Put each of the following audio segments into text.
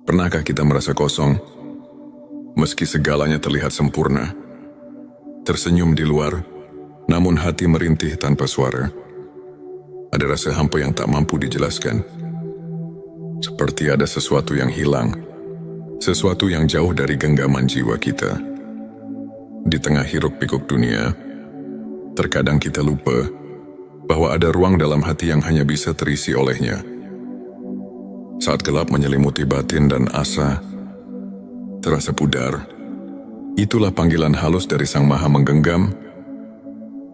Pernahkah kita merasa kosong, meski segalanya terlihat sempurna? Tersenyum di luar, namun hati merintih tanpa suara. Ada rasa hampa yang tak mampu dijelaskan. Seperti ada sesuatu yang hilang, sesuatu yang jauh dari genggaman jiwa kita. Di tengah hiruk-pikuk dunia, terkadang kita lupa bahwa ada ruang dalam hati yang hanya bisa terisi olehnya. Saat gelap menyelimuti batin dan asa terasa pudar, itulah panggilan halus dari Sang Maha Menggenggam,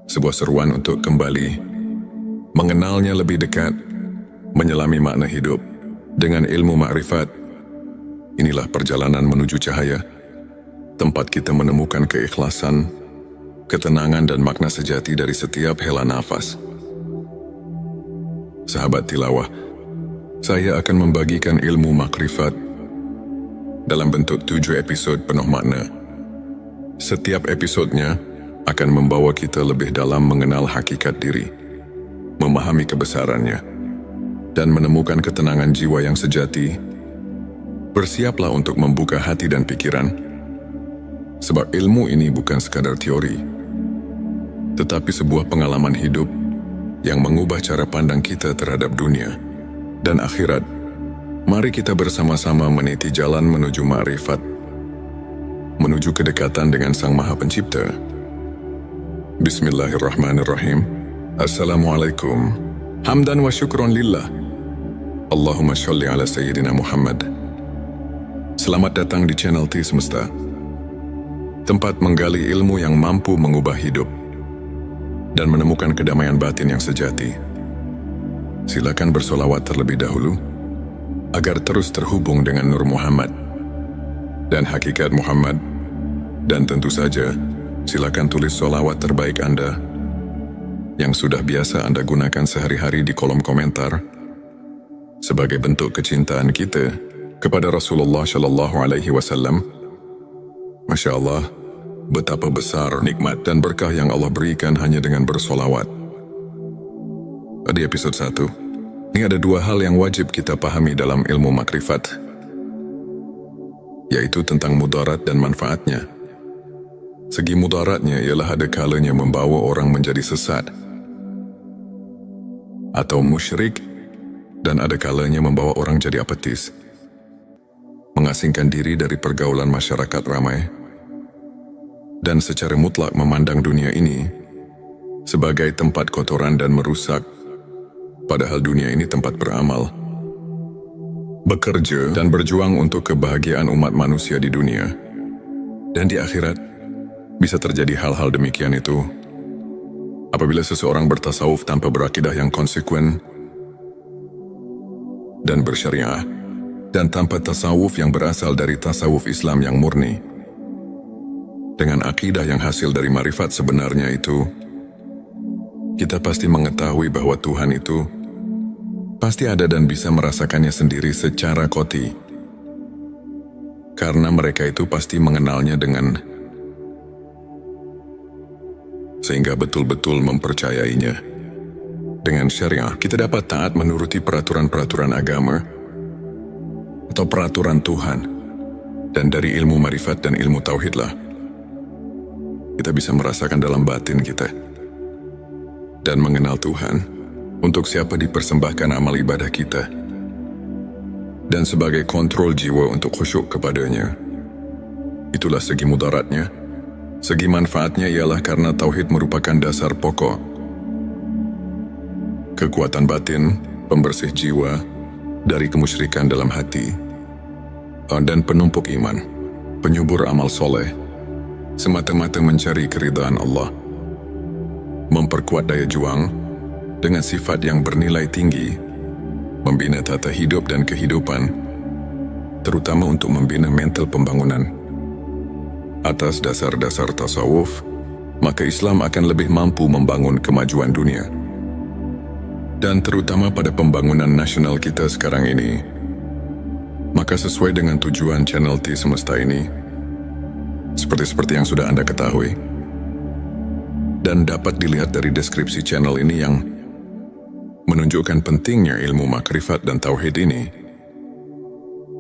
sebuah seruan untuk kembali mengenalnya lebih dekat, menyelami makna hidup dengan ilmu makrifat. Inilah perjalanan menuju cahaya, tempat kita menemukan keikhlasan, ketenangan dan makna sejati dari setiap hela nafas. Sahabat tilawah, saya akan membagikan ilmu makrifat dalam bentuk 7 episode penuh makna. Setiap episodenya akan membawa kita lebih dalam mengenal hakikat diri, memahami kebesarannya, dan menemukan ketenangan jiwa yang sejati. Bersiaplah untuk membuka hati dan pikiran, sebab ilmu ini bukan sekadar teori, tetapi sebuah pengalaman hidup yang mengubah cara pandang kita terhadap dunia dan akhirat. Mari kita bersama-sama meniti jalan menuju makrifat, menuju kedekatan dengan Sang Maha Pencipta. Bismillahirrahmanirrahim. Assalamualaikum. Hamdan wa syukron lillah. Allahumma sholli ala Sayyidina Muhammad. Selamat datang di channel T Semesta, tempat menggali ilmu yang mampu mengubah hidup dan menemukan kedamaian batin yang sejati. Silakan bersolawat terlebih dahulu, agar terus terhubung dengan Nur Muhammad dan hakikat Muhammad. Dan tentu saja, silakan tulis solawat terbaik Anda yang sudah biasa Anda gunakan sehari-hari di kolom komentar, sebagai bentuk kecintaan kita kepada Rasulullah Shallallahu Alaihi Wasallam. Masya Allah, betapa besar nikmat dan berkah yang Allah berikan hanya dengan bersolawat. Di episode 1, ini ada 2 hal yang wajib kita pahami dalam ilmu makrifat, yaitu tentang mudarat dan manfaatnya. Segi mudaratnya ialah ada kalanya membawa orang menjadi sesat atau musyrik, dan ada kalanya membawa orang jadi apatis, mengasingkan diri dari pergaulan masyarakat ramai, dan secara mutlak memandang dunia ini sebagai tempat kotoran dan merusak. Padahal dunia ini tempat beramal, bekerja dan berjuang untuk kebahagiaan umat manusia di dunia. Dan di akhirat, bisa terjadi hal-hal demikian itu apabila seseorang bertasawuf tanpa berakidah yang konsekuen dan bersyariah, dan tanpa tasawuf yang berasal dari tasawuf Islam yang murni. Dengan akidah yang hasil dari marifat sebenarnya itu, kita pasti mengetahui bahwa Tuhan itu pasti ada dan bisa merasakannya sendiri secara qati. Karena mereka itu pasti mengenalnya sehingga betul-betul mempercayainya. Dengan syariah, kita dapat taat menuruti peraturan-peraturan agama atau peraturan Tuhan. Dan dari ilmu marifat dan ilmu tauhidlah kita bisa merasakan dalam batin kita dan mengenal Tuhan, untuk siapa dipersembahkan amal ibadah kita, dan sebagai kontrol jiwa untuk khusyuk kepadanya. Itulah segi mudaratnya. Segi manfaatnya ialah karena tauhid merupakan dasar pokok, kekuatan batin, pembersih jiwa dari kemusyrikan dalam hati, dan penumpuk iman, penyubur amal soleh, semata-mata mencari keridhaan Allah, memperkuat daya juang dengan sifat yang bernilai tinggi, membina tata hidup dan kehidupan, terutama untuk membina mental pembangunan. Atas dasar-dasar tasawuf, maka Islam akan lebih mampu membangun kemajuan dunia. Dan terutama pada pembangunan nasional kita sekarang ini. Maka sesuai dengan tujuan channel T Semesta ini, seperti yang sudah Anda ketahui, dan dapat dilihat dari deskripsi channel ini yang menunjukkan pentingnya ilmu makrifat dan tauhid ini.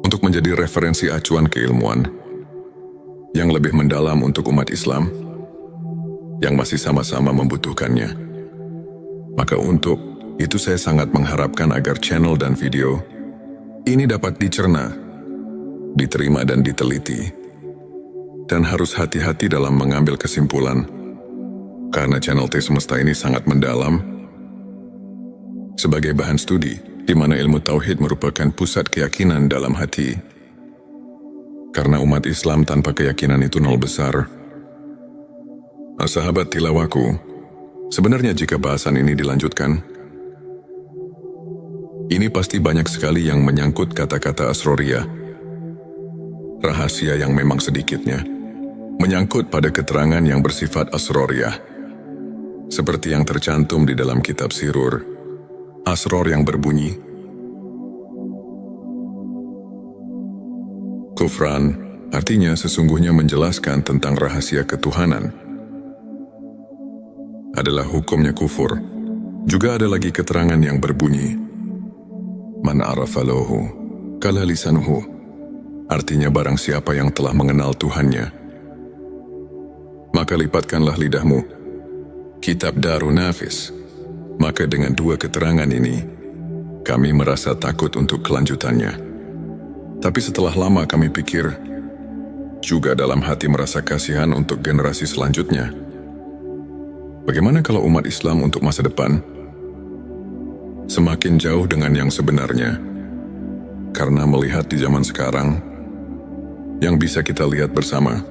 Untuk untuk menjadi referensi acuan keilmuan yang lebih mendalam untuk umat Islam yang masih sama-sama membutuhkannya. Maka untuk itu saya sangat mengharapkan agar channel dan video ini dapat dicerna, diterima dan diteliti. Dan harus hati-hati dalam mengambil kesimpulan, karena channel T Semesta ini sangat mendalam sebagai bahan studi, di mana ilmu tauhid merupakan pusat keyakinan dalam hati. Karena umat Islam tanpa keyakinan itu nol besar. Nah, sahabat tilawaku, sebenarnya jika bahasan ini dilanjutkan, ini pasti banyak sekali yang menyangkut kata-kata asroriyah. Rahasia yang memang sedikitnya menyangkut pada keterangan yang bersifat asroriyah. Seperti yang tercantum di dalam kitab Sirur, asror yang berbunyi, kufran artinya sesungguhnya menjelaskan tentang rahasia ketuhanan. Adalah hukumnya kufur. Juga ada lagi keterangan yang berbunyi, man arafa lahu kala lisanuhu, artinya barang siapa yang telah mengenal Tuhannya, maka lipatkanlah lidahmu. Kitab Darun Nafis. Maka dengan dua keterangan ini, kami merasa takut untuk kelanjutannya. Tapi setelah lama kami pikir, juga dalam hati merasa kasihan untuk generasi selanjutnya. Bagaimana kalau umat Islam untuk masa depan semakin jauh dengan yang sebenarnya? Karena melihat di zaman sekarang, yang bisa kita lihat bersama,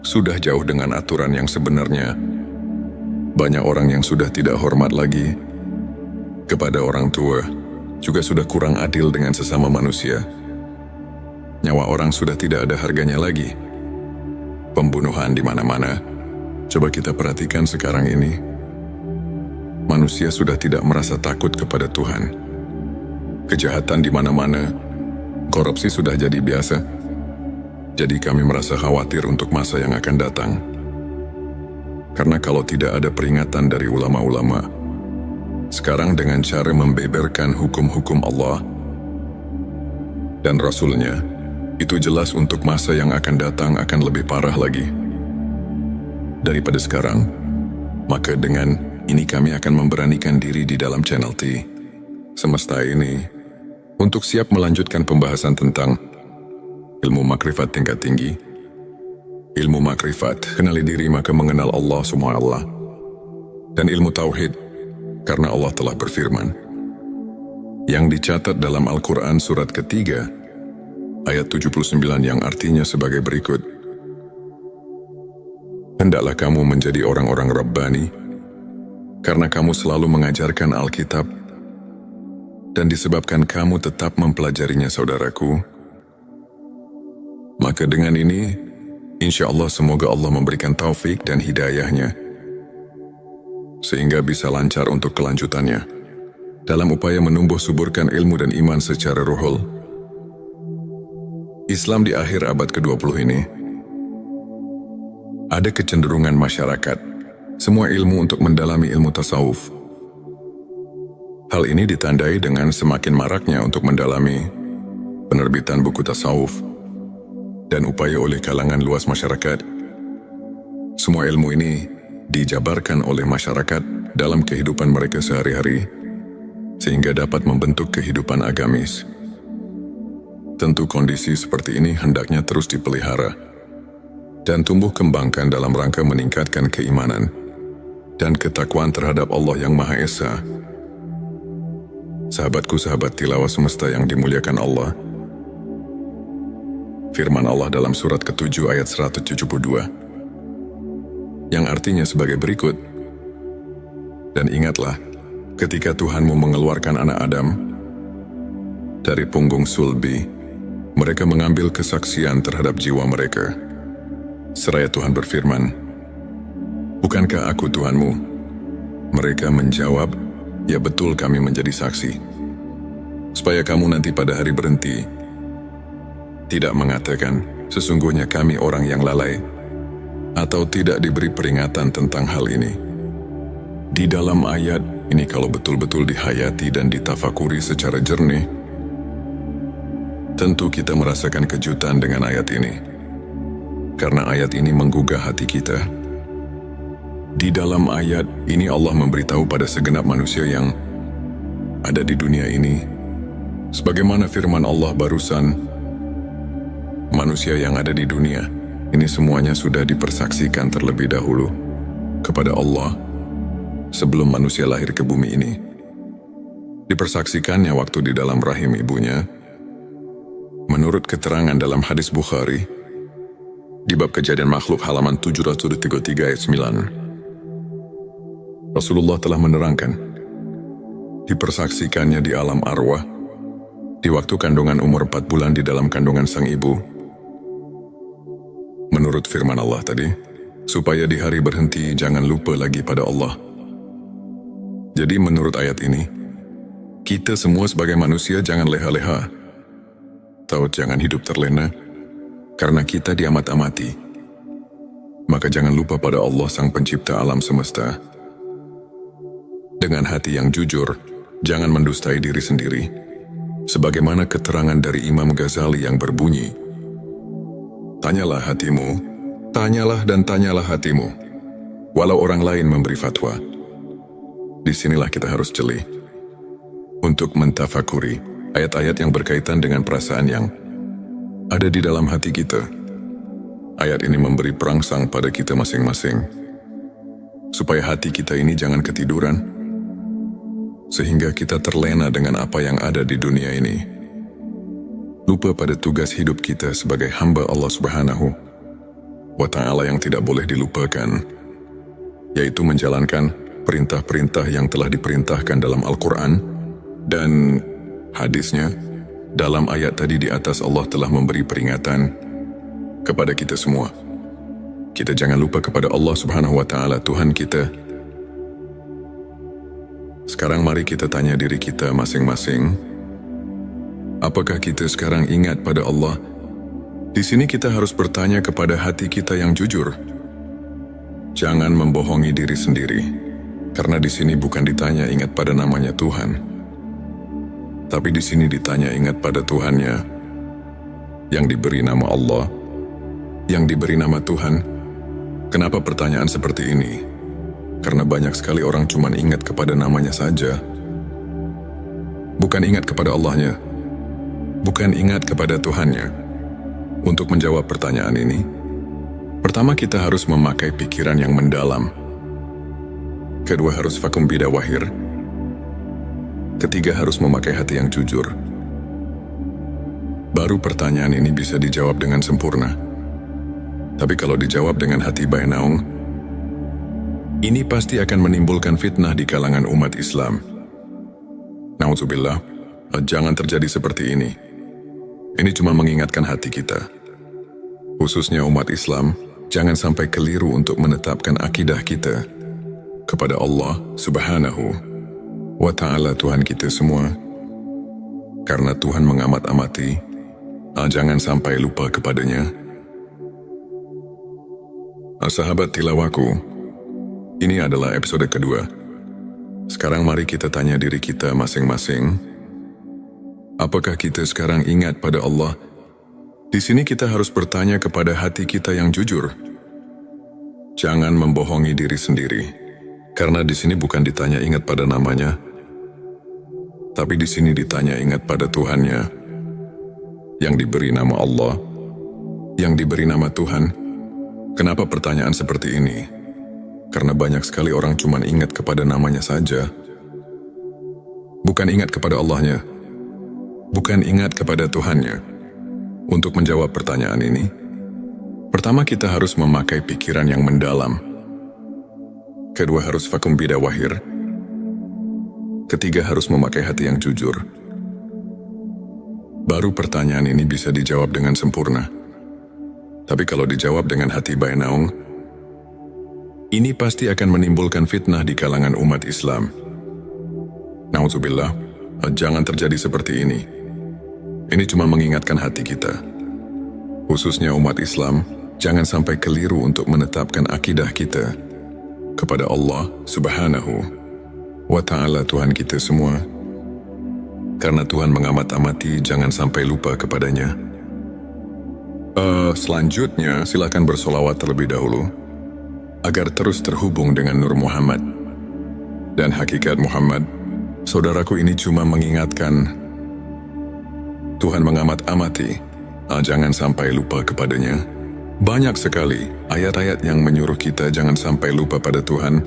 sudah jauh dengan aturan yang sebenarnya. Banyak orang yang sudah tidak hormat lagi kepada orang tua, juga sudah kurang adil dengan sesama manusia. Nyawa orang sudah tidak ada harganya lagi. Pembunuhan di mana-mana. Coba kita perhatikan sekarang ini. Manusia sudah tidak merasa takut kepada Tuhan. Kejahatan di mana-mana. Korupsi sudah jadi biasa. Jadi kami merasa khawatir untuk masa yang akan datang. Karena kalau tidak ada peringatan dari ulama-ulama, sekarang dengan cara membeberkan hukum-hukum Allah dan Rasul-Nya, itu jelas untuk masa yang akan datang akan lebih parah lagi daripada sekarang. Maka dengan ini kami akan memberanikan diri di dalam channel T Semesta ini untuk siap melanjutkan pembahasan tentang ilmu makrifat tingkat tinggi. Ilmu makrifat, kenali diri maka mengenal Allah SWT. Dan ilmu tauhid, karena Allah telah berfirman, yang dicatat dalam Al-Quran surat ketiga, ayat 79 yang artinya sebagai berikut. Hendaklah kamu menjadi orang-orang Rabbani, karena kamu selalu mengajarkan Alkitab, dan disebabkan kamu tetap mempelajarinya saudaraku. Maka dengan ini, insya Allah semoga Allah memberikan taufik dan hidayahnya, sehingga bisa lancar untuk kelanjutannya, dalam upaya menumbuh suburkan ilmu dan iman secara ruhul. Islam di akhir abad ke-20 ini, ada kecenderungan masyarakat, semua ilmu untuk mendalami ilmu tasawuf. Hal ini ditandai dengan semakin maraknya untuk mendalami penerbitan buku tasawuf, dan upaya oleh kalangan luas masyarakat. Semua ilmu ini dijabarkan oleh masyarakat dalam kehidupan mereka sehari-hari, sehingga dapat membentuk kehidupan agamis. Tentu kondisi seperti ini hendaknya terus dipelihara dan tumbuh kembangkan dalam rangka meningkatkan keimanan dan ketakwaan terhadap Allah yang Maha Esa. Sahabatku, sahabat tilawah semesta yang dimuliakan Allah, firman Allah dalam surat ke-7 ayat 172, yang artinya sebagai berikut, dan ingatlah, ketika Tuhanmu mengeluarkan anak Adam dari punggung sulbi, mereka mengambil kesaksian terhadap jiwa mereka. Seraya Tuhan berfirman, bukankah aku Tuhanmu? Mereka menjawab, ya betul kami menjadi saksi. Supaya kamu nanti pada hari berhenti, tidak mengatakan, sesungguhnya kami orang yang lalai, atau tidak diberi peringatan tentang hal ini. Di dalam ayat ini kalau betul-betul dihayati dan ditafakuri secara jernih, Tentu kita merasakan kejutan dengan ayat ini. Karena ayat ini menggugah hati kita. Di dalam ayat ini Allah memberitahu pada segenap manusia yang ada di dunia ini, sebagaimana firman Allah barusan, manusia yang ada di dunia ini semuanya sudah dipersaksikan terlebih dahulu kepada Allah sebelum manusia lahir ke bumi ini. Dipersaksikannya waktu di dalam rahim ibunya. Menurut keterangan dalam hadis Bukhari, di bab kejadian makhluk halaman 733 ayat 9, Rasulullah telah menerangkan, dipersaksikannya di alam arwah, di waktu kandungan umur 4 bulan di dalam kandungan sang ibu. Menurut firman Allah tadi, supaya di hari berhenti jangan lupa lagi pada Allah. Jadi menurut ayat ini, kita semua sebagai manusia jangan leha-leha, atau jangan hidup terlena, karena kita diamat-amati. Maka jangan lupa pada Allah sang pencipta alam semesta. Dengan hati yang jujur, jangan mendustai diri sendiri. Sebagaimana keterangan dari Imam Ghazali yang berbunyi, tanyalah hatimu, tanyalah dan tanyalah hatimu, walau orang lain memberi fatwa. Disinilah kita harus jeli untuk mentafakuri ayat-ayat yang berkaitan dengan perasaan yang ada di dalam hati kita. Ayat ini memberi perangsang pada kita masing-masing, supaya hati kita ini jangan ketiduran, sehingga kita terlena dengan apa yang ada di dunia ini. Lupa pada tugas hidup kita sebagai hamba Allah Subhanahu wa Ta'ala yang tidak boleh dilupakan, yaitu menjalankan perintah-perintah yang telah diperintahkan dalam Al-Quran dan hadisnya. Dalam ayat tadi di atas Allah telah memberi peringatan kepada kita semua. Kita jangan lupa kepada Allah Subhanahu wa Ta'ala, Tuhan kita. Sekarang mari kita tanya diri kita masing-masing, apakah kita sekarang ingat pada Allah? Di sini kita harus bertanya kepada hati kita yang jujur. Jangan membohongi diri sendiri, karena di sini bukan ditanya ingat pada namanya Tuhan, tapi di sini ditanya ingat pada Tuhannya, yang diberi nama Allah, yang diberi nama Tuhan. Kenapa pertanyaan seperti ini? Karena banyak sekali orang cuma ingat kepada namanya saja, bukan ingat kepada Allahnya, bukan ingat kepada Tuhannya. Untuk menjawab pertanyaan ini, pertama kita harus memakai pikiran yang mendalam. Kedua harus fakum bidawahir. Ketiga harus memakai hati yang jujur. Baru pertanyaan ini bisa dijawab dengan sempurna. Tapi kalau dijawab dengan hati bainaung, ini pasti akan menimbulkan fitnah di kalangan umat Islam. Na'udzubillah, jangan terjadi seperti ini. Ini cuma mengingatkan hati kita, khususnya umat Islam, jangan sampai keliru untuk menetapkan akidah kita kepada Allah Subhanahu wa Ta'ala, Tuhan kita semua. Karena Tuhan mengamat-amati, jangan sampai lupa kepadanya. Sahabat tilawaku, ini adalah episode kedua. Sekarang mari kita tanya diri kita masing-masing, apakah kita sekarang ingat pada Allah? Di sini kita harus bertanya kepada hati kita yang jujur. Jangan membohongi diri sendiri, karena di sini bukan ditanya ingat pada namanya, tapi di sini ditanya ingat pada Tuhannya, yang diberi nama Allah, yang diberi nama Tuhan. Kenapa pertanyaan seperti ini? Karena banyak sekali orang cuma ingat kepada namanya saja, bukan ingat kepada Allahnya, bukan ingat kepada Tuhannya. Untuk menjawab pertanyaan ini, pertama kita harus memakai pikiran yang mendalam. Kedua harus fakum bidawahir. Ketiga harus memakai hati yang jujur. Baru pertanyaan ini bisa dijawab dengan sempurna. Tapi kalau dijawab dengan hati bainaung, ini pasti akan menimbulkan fitnah di kalangan umat Islam. Na'udzubillah, jangan terjadi seperti ini. Ini cuma mengingatkan hati kita, khususnya umat Islam, jangan sampai keliru untuk menetapkan akidah kita kepada Allah Subhanahu wa Ta'ala, Tuhan kita semua. karena Tuhan mengamat-amati, jangan sampai lupa kepadanya. Selanjutnya, silakan bersolawat terlebih dahulu, agar terus terhubung dengan Nur Muhammad. Dan hakikat Muhammad, saudaraku, ini cuma mengingatkan, Tuhan mengamat-amati, jangan sampai lupa kepadanya. Banyak sekali ayat-ayat yang menyuruh kita jangan sampai lupa pada Tuhan.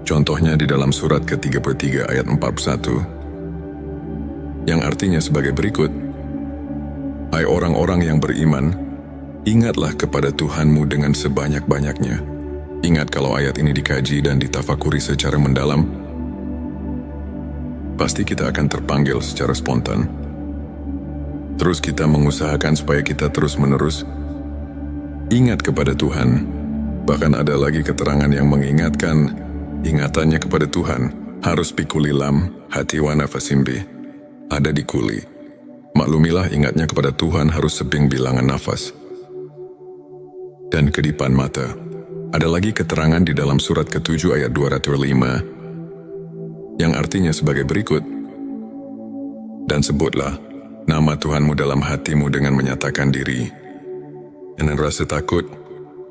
Contohnya di dalam surat ke-33 ayat 41, yang artinya sebagai berikut, hai orang-orang yang beriman, ingatlah kepada Tuhanmu dengan sebanyak-banyaknya. Ingat, kalau ayat ini dikaji dan ditafakuri secara mendalam, pasti kita akan terpanggil secara spontan. Terus kita mengusahakan supaya kita terus-menerus ingat kepada Tuhan. Bahkan ada lagi keterangan yang mengingatkan, ingatannya kepada Tuhan harus pikulilam hati wa nafasimbi, ada di kuli. Maklumilah, ingatnya kepada Tuhan harus sebing bilangan nafas dan kedipan mata. Ada lagi keterangan di dalam surat ke-7 ayat 205 yang artinya sebagai berikut, dan sebutlah nama Tuhanmu dalam hatimu dengan menyatakan diri, dengan rasa takut,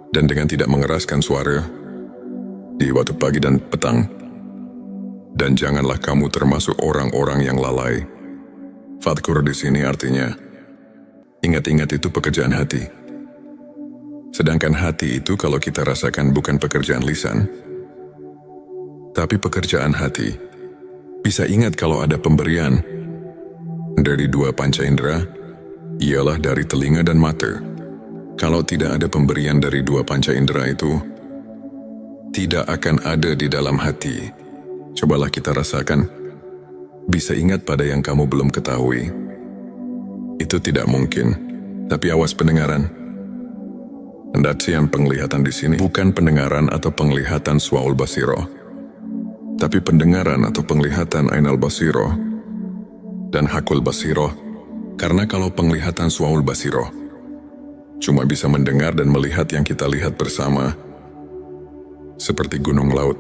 dan dengan tidak mengeraskan suara di waktu pagi dan petang. Dan janganlah kamu termasuk orang-orang yang lalai. Fadkur di sini artinya, ingat-ingat itu pekerjaan hati. Sedangkan hati itu kalau kita rasakan bukan pekerjaan lisan, tapi pekerjaan hati. Bisa ingat kalau ada pemberian dari dua panca indera, ialah dari telinga dan mata. Kalau tidak ada pemberian dari dua panca indera itu, tidak akan ada di dalam hati. Cobalah kita rasakan, bisa ingat pada yang kamu belum ketahui. Itu tidak mungkin, tapi awas pendengaran. Pendaksian penglihatan di sini bukan pendengaran atau penglihatan Suaul Basiro, tapi pendengaran atau penglihatan Ainal Basiro dan Hakul Basiro. Karena kalau penglihatan Suaul Basiro cuma bisa mendengar dan melihat yang kita lihat bersama, seperti gunung, laut,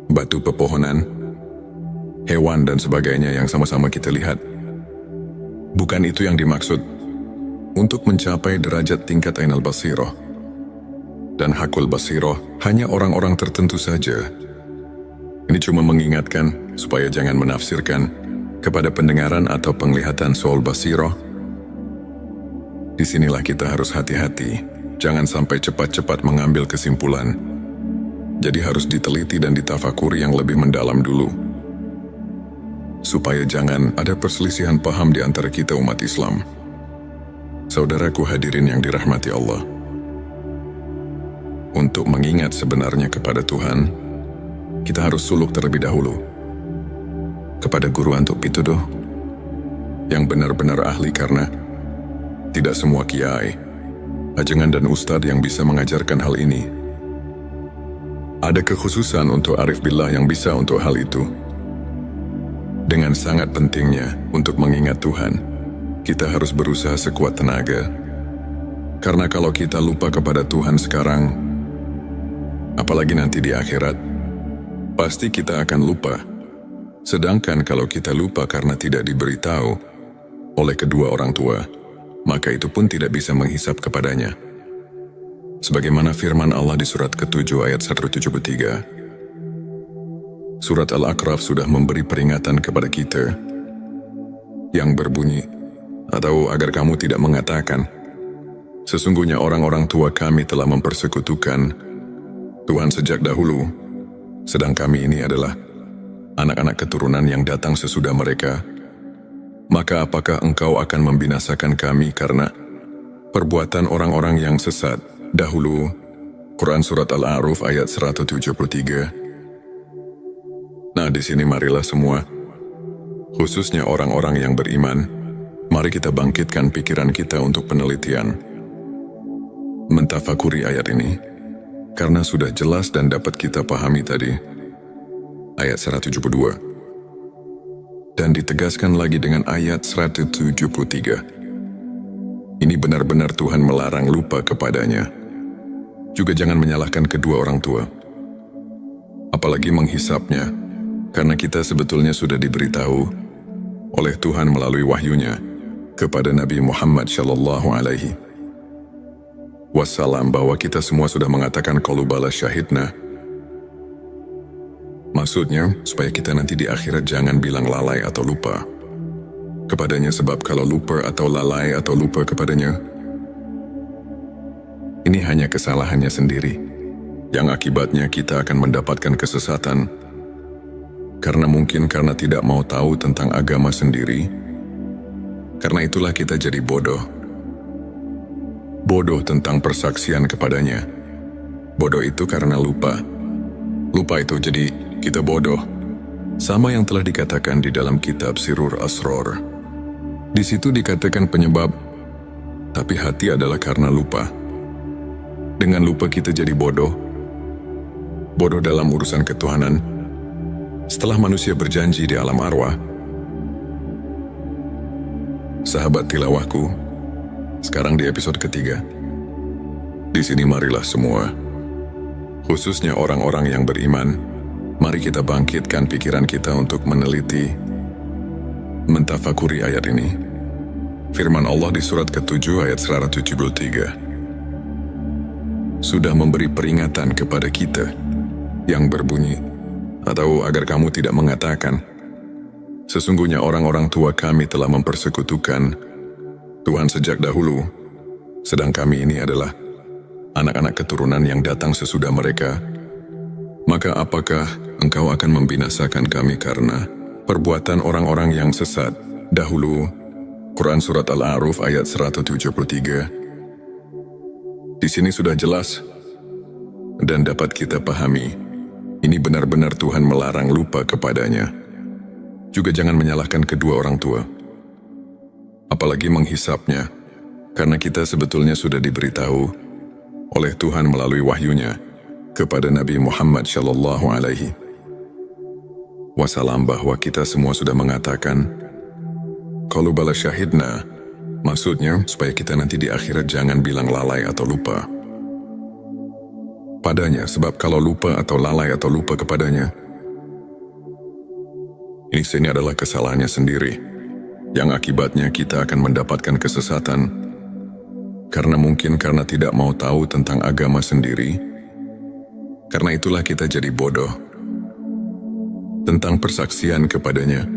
batu, pepohonan, hewan, dan sebagainya yang sama-sama kita lihat. Bukan itu yang dimaksud. Untuk mencapai derajat tingkat Ainal Basiro dan Hakul Basiro, hanya orang-orang tertentu saja. Ini cuma mengingatkan supaya jangan menafsirkan kepada pendengaran atau penglihatan Suaul Basiro. Disinilah kita harus hati-hati, jangan sampai cepat-cepat mengambil kesimpulan. Jadi harus diteliti dan ditafakuri yang lebih mendalam dulu, supaya jangan ada perselisihan paham di antara kita umat Islam. Saudaraku hadirin yang dirahmati Allah, untuk mengingat sebenarnya kepada Tuhan, kita harus suluk terlebih dahulu kepada guru antuk pituduh yang benar-benar ahli, karena tidak semua kiai, ajengan, dan ustadz yang bisa mengajarkan hal ini. Ada kekhususan untuk arif billah yang bisa untuk hal itu. Dengan sangat pentingnya untuk mengingat Tuhan, kita harus berusaha sekuat tenaga. Karena kalau kita lupa kepada Tuhan sekarang, apalagi nanti di akhirat, pasti kita akan lupa. Sedangkan kalau kita lupa karena tidak diberitahu oleh kedua orang tua, maka itu pun tidak bisa menghisap kepadanya. Sebagaimana firman Allah di surat ke-7 ayat 173. Surat Al-A'raf sudah memberi peringatan kepada kita yang berbunyi, atau agar kamu tidak mengatakan, sesungguhnya orang-orang tua kami telah mempersekutukan Tuhan sejak dahulu, sedang kami ini adalah anak-anak keturunan yang datang sesudah mereka. Maka apakah engkau akan membinasakan kami karena perbuatan orang-orang yang sesat dahulu? Quran Surat Al-A'raf ayat 173. Nah, di sini marilah semua, khususnya orang-orang yang beriman, mari kita bangkitkan pikiran kita untuk penelitian, mentafakuri ayat ini, karena sudah jelas dan dapat kita pahami tadi. Ayat 172. Dan ditegaskan lagi dengan ayat 173. Ini benar-benar Tuhan melarang lupa kepadanya. Juga jangan menyalahkan kedua orang tua, apalagi menghisapnya, karena kita sebetulnya sudah diberitahu oleh Tuhan melalui wahyunya kepada Nabi Muhammad Shallallahu Alaihi Wasallam bahwa kita semua sudah mengatakan qalu bala syahidna. Maksudnya, supaya kita nanti di akhirat jangan bilang lalai atau lupa kepadanya, sebab kalau lupa atau lalai atau lupa kepadanya, ini hanya kesalahannya sendiri, yang akibatnya kita akan mendapatkan kesesatan, karena mungkin karena tidak mau tahu tentang agama sendiri. Karena itulah kita jadi bodoh. Bodoh tentang persaksian kepadanya. Bodoh itu karena lupa. Lupa itu jadi kita bodoh. Sama yang telah dikatakan di dalam kitab Sirur Asror. Di situ dikatakan penyebab, tapi hati adalah karena lupa. Dengan lupa kita jadi bodoh. Bodoh dalam urusan ketuhanan. Setelah manusia berjanji di alam arwah. Sahabat tilawahku, sekarang di episode ketiga. Di sini marilah semua, khususnya orang-orang yang beriman, mari kita bangkitkan pikiran kita untuk meneliti, mentafakuri ayat ini. Firman Allah di surat ke-7 ayat 173. Sudah memberi peringatan kepada kita yang berbunyi, atau agar kamu tidak mengatakan, sesungguhnya orang-orang tua kami telah mempersekutukan Tuhan sejak dahulu, sedang kami ini adalah anak-anak keturunan yang datang sesudah mereka. Maka apakah engkau akan membinasakan kami karena perbuatan orang-orang yang sesat dahulu? Quran Surat Al-A'raf ayat 173. Di sini sudah jelas dan dapat kita pahami. Ini benar-benar Tuhan melarang lupa kepadanya. Juga jangan menyalahkan kedua orang tua. Apalagi menghisapnya, karena kita sebetulnya sudah diberitahu oleh Tuhan melalui wahyunya kepada Nabi Muhammad Shallallahu Alaihi Wasallam bahwa kita semua sudah mengatakan, qalu bala syahidna, maksudnya supaya kita nanti di akhirat jangan bilang lalai atau lupa padanya, sebab kalau lupa atau lalai atau lupa kepadanya, ini adalah kesalahannya sendiri, yang akibatnya kita akan mendapatkan kesesatan, karena mungkin karena tidak mau tahu tentang agama sendiri. Karena itulah kita jadi bodoh tentang persaksian kepadanya.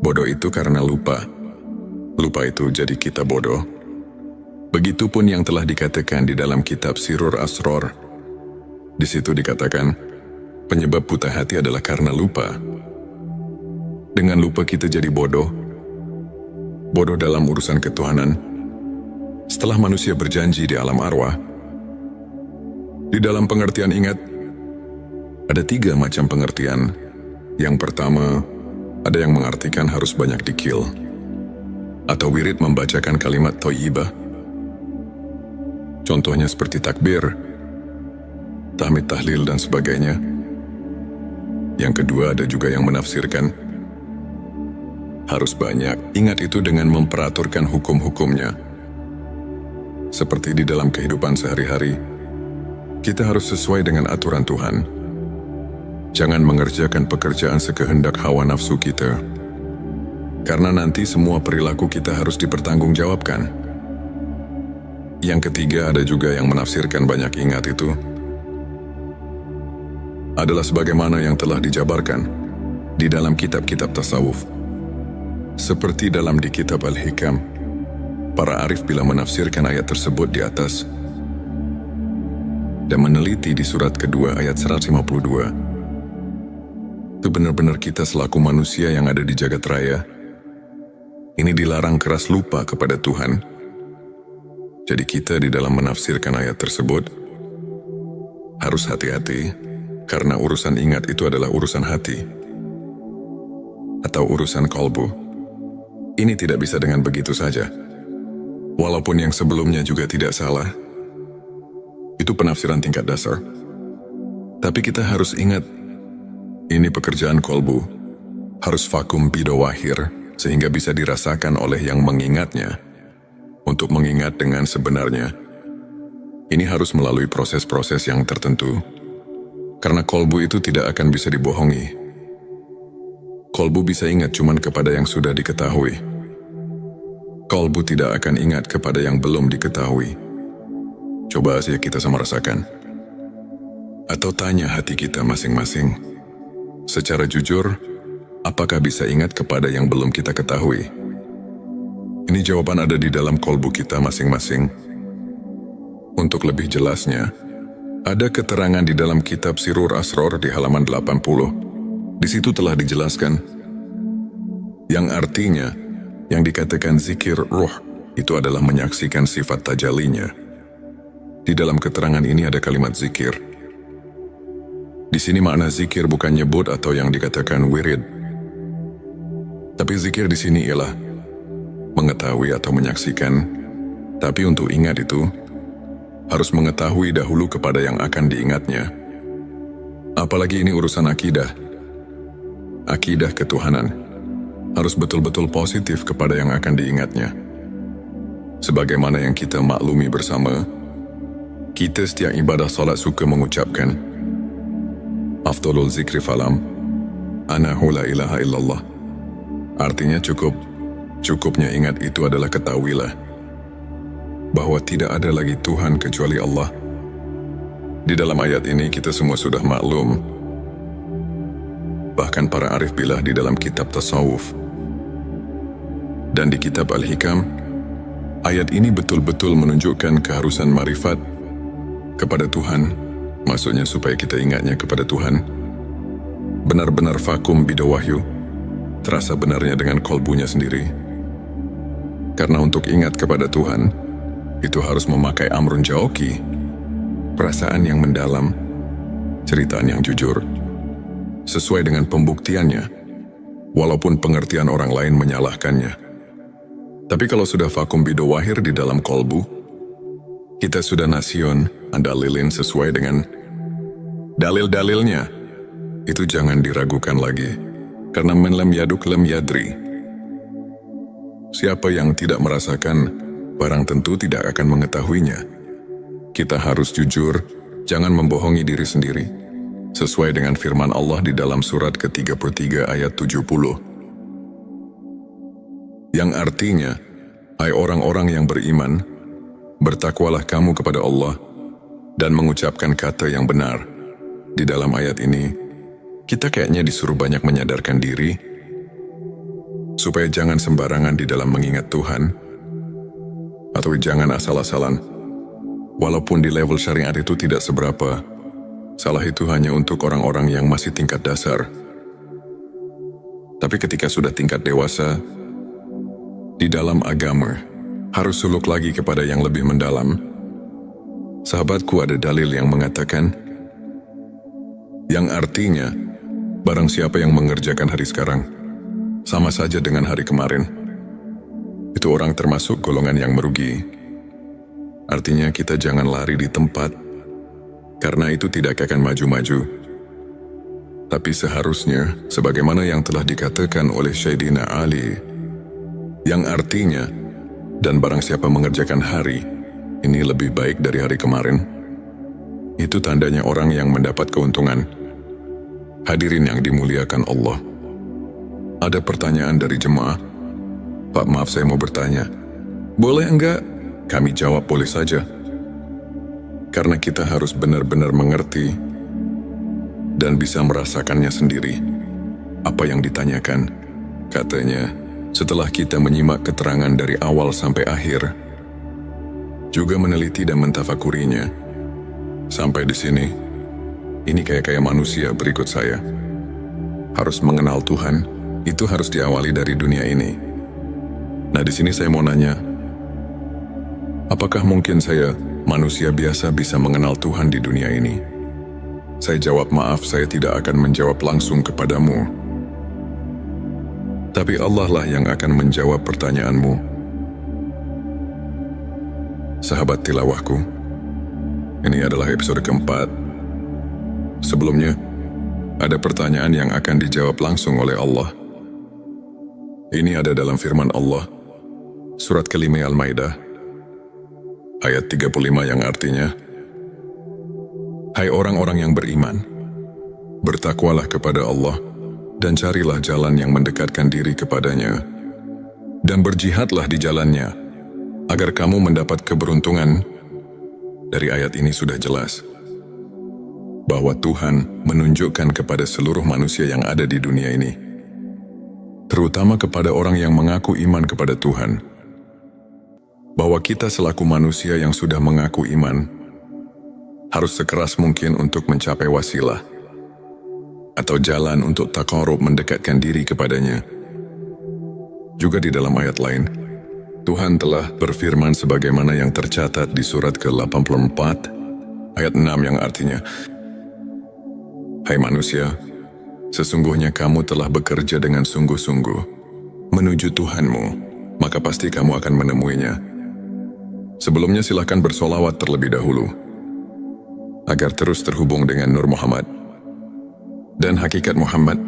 Bodoh itu karena lupa. Lupa itu jadi kita bodoh. Begitupun yang telah dikatakan di dalam kitab Sirur Asror. Di situ dikatakan, penyebab buta hati adalah karena lupa. Dengan lupa kita jadi bodoh. Bodoh dalam urusan ketuhanan. Setelah manusia berjanji di alam arwah. Di dalam pengertian ingat, ada 3 macam pengertian. Yang pertama, ada yang mengartikan harus banyak dikil, atau wirid membacakan kalimat thayyibah. Contohnya seperti takbir, tahmid, tahlil, dan sebagainya. Yang kedua, ada juga yang menafsirkan harus banyak ingat itu dengan memperaturkan hukum-hukumnya. Seperti di dalam kehidupan sehari-hari, kita harus sesuai dengan aturan Tuhan. Jangan mengerjakan pekerjaan sekehendak hawa nafsu kita. Karena nanti semua perilaku kita harus dipertanggungjawabkan. Yang ketiga, ada juga yang menafsirkan banyak ingat itu adalah sebagaimana yang telah dijabarkan di dalam kitab-kitab tasawuf. Seperti dalam di kitab Al-Hikam, para arif bila menafsirkan ayat tersebut di atas dan meneliti di surat kedua ayat 152, itu benar-benar kita selaku manusia yang ada di jagat raya, ini dilarang keras lupa kepada Tuhan. Jadi kita di dalam menafsirkan ayat tersebut harus hati-hati. Karena urusan ingat itu adalah urusan hati atau urusan qalbu. Ini tidak bisa dengan begitu saja. Walaupun yang sebelumnya juga tidak salah. Itu penafsiran tingkat dasar. Tapi kita harus ingat, ini pekerjaan qalbu. Harus vakum bidawahir, sehingga bisa dirasakan oleh yang mengingatnya. Untuk mengingat dengan sebenarnya, ini harus melalui proses-proses yang tertentu. Karena qalbu itu tidak akan bisa dibohongi. Kolbu bisa ingat cuman kepada yang sudah diketahui. Kolbu tidak akan ingat kepada yang belum diketahui. Coba saja kita sama rasakan. Atau tanya hati kita masing-masing. Secara jujur, apakah bisa ingat kepada yang belum kita ketahui? Ini jawaban ada di dalam kolbu kita masing-masing. Untuk lebih jelasnya, ada keterangan di dalam kitab Sirur Asror di halaman 80. Di situ telah dijelaskan, yang artinya, yang dikatakan zikir ruh, itu adalah menyaksikan sifat tajallinya. Di dalam keterangan ini ada kalimat zikir. Di sini makna zikir bukan nyebut atau yang dikatakan wirid. Tapi zikir di sini ialah mengetahui atau menyaksikan, tapi untuk ingat itu, harus mengetahui dahulu kepada yang akan diingatnya. Apalagi ini urusan akidah. Akidah ketuhanan harus betul-betul positif kepada yang akan diingatnya. Sebagaimana yang kita maklumi bersama, kita setiap ibadah salat suka mengucapkan Afdalul zikri falam Anahu la ilaha illallah. Artinya cukupnya ingat itu adalah ketahuilah bahwa tidak ada lagi Tuhan kecuali Allah. Di dalam ayat ini kita semua sudah maklum. Bahkan para arif billah di dalam kitab tasawuf dan di kitab Al-Hikam, ayat ini betul-betul menunjukkan keharusan marifat kepada Tuhan, maksudnya supaya kita ingatnya kepada Tuhan. Benar-benar vakum bidawahyu, terasa benarnya dengan kolbunya sendiri. Karena untuk ingat kepada Tuhan, itu harus memakai amrun jauki, perasaan yang mendalam, ceritaan yang jujur, sesuai dengan pembuktiannya, walaupun pengertian orang lain menyalahkannya. Tapi kalau sudah vakum bidawahir di dalam kolbu, kita sudah nasion, andalilin sesuai dengan dalil-dalilnya. Itu jangan diragukan lagi, karena men lam yaduk lam yadri. Siapa yang tidak merasakan, barang tentu tidak akan mengetahuinya. Kita harus jujur, jangan membohongi diri sendiri. Sesuai dengan firman Allah di dalam surat ke-33 ayat 70. Yang artinya, hai orang-orang yang beriman, bertakwalah kamu kepada Allah dan mengucapkan kata yang benar. Di dalam ayat ini, kita kayaknya disuruh banyak menyadarkan diri, supaya jangan sembarangan di dalam mengingat Tuhan, atau jangan asal-asalan. Walaupun di level syariat itu tidak seberapa, salah itu hanya untuk orang-orang yang masih tingkat dasar. Tapi ketika sudah tingkat dewasa, di dalam agama, harus suluk lagi kepada yang lebih mendalam. Sahabatku, ada dalil yang mengatakan, yang artinya, barang siapa yang mengerjakan hari sekarang, sama saja dengan hari kemarin. Itu orang termasuk golongan yang merugi. Artinya kita jangan lari di tempat, karena itu tidak akan maju-maju. Tapi seharusnya, sebagaimana yang telah dikatakan oleh Sayyidina Ali, yang artinya, dan barang siapa mengerjakan hari, ini lebih baik dari hari kemarin. Itu tandanya orang yang mendapat keuntungan. Hadirin yang dimuliakan Allah. Ada pertanyaan dari jemaah. Pak, maaf saya mau bertanya. Boleh enggak? Kami jawab boleh saja. Karena kita harus benar-benar mengerti dan bisa merasakannya sendiri. Apa yang ditanyakan, katanya, setelah kita menyimak keterangan dari awal sampai akhir, juga meneliti dan mentafakurinya, sampai di sini, ini kayak manusia berikut saya. Harus mengenal Tuhan, itu harus diawali dari dunia ini. Nah, di sini saya mau nanya, apakah mungkin saya manusia biasa bisa mengenal Tuhan di dunia ini? Saya jawab, maaf, saya tidak akan menjawab langsung kepadamu. Tapi Allah lah yang akan menjawab pertanyaanmu. Sahabat tilawahku, ini adalah episode keempat. Sebelumnya, ada pertanyaan yang akan dijawab langsung oleh Allah. Ini ada dalam firman Allah, surat ke-5 Al-Maidah, ayat 35 yang artinya, hai orang-orang yang beriman, bertakwalah kepada Allah dan carilah jalan yang mendekatkan diri kepadanya, dan berjihadlah di jalannya, agar kamu mendapat keberuntungan. Dari ayat ini sudah jelas bahwa Tuhan menunjukkan kepada seluruh manusia yang ada di dunia ini, terutama kepada orang yang mengaku iman kepada Tuhan, bahwa kita selaku manusia yang sudah mengaku iman, harus sekeras mungkin untuk mencapai wasilah, atau jalan untuk taqarrub mendekatkan diri kepadanya. Juga di dalam ayat lain, Tuhan telah berfirman sebagaimana yang tercatat di surat ke-84, ayat 6 yang artinya, "Hai manusia, sesungguhnya kamu telah bekerja dengan sungguh-sungguh menuju Tuhanmu, maka pasti kamu akan menemuinya. Sebelumnya silakan bersolawat terlebih dahulu, agar terus terhubung dengan Nur Muhammad dan hakikat Muhammad.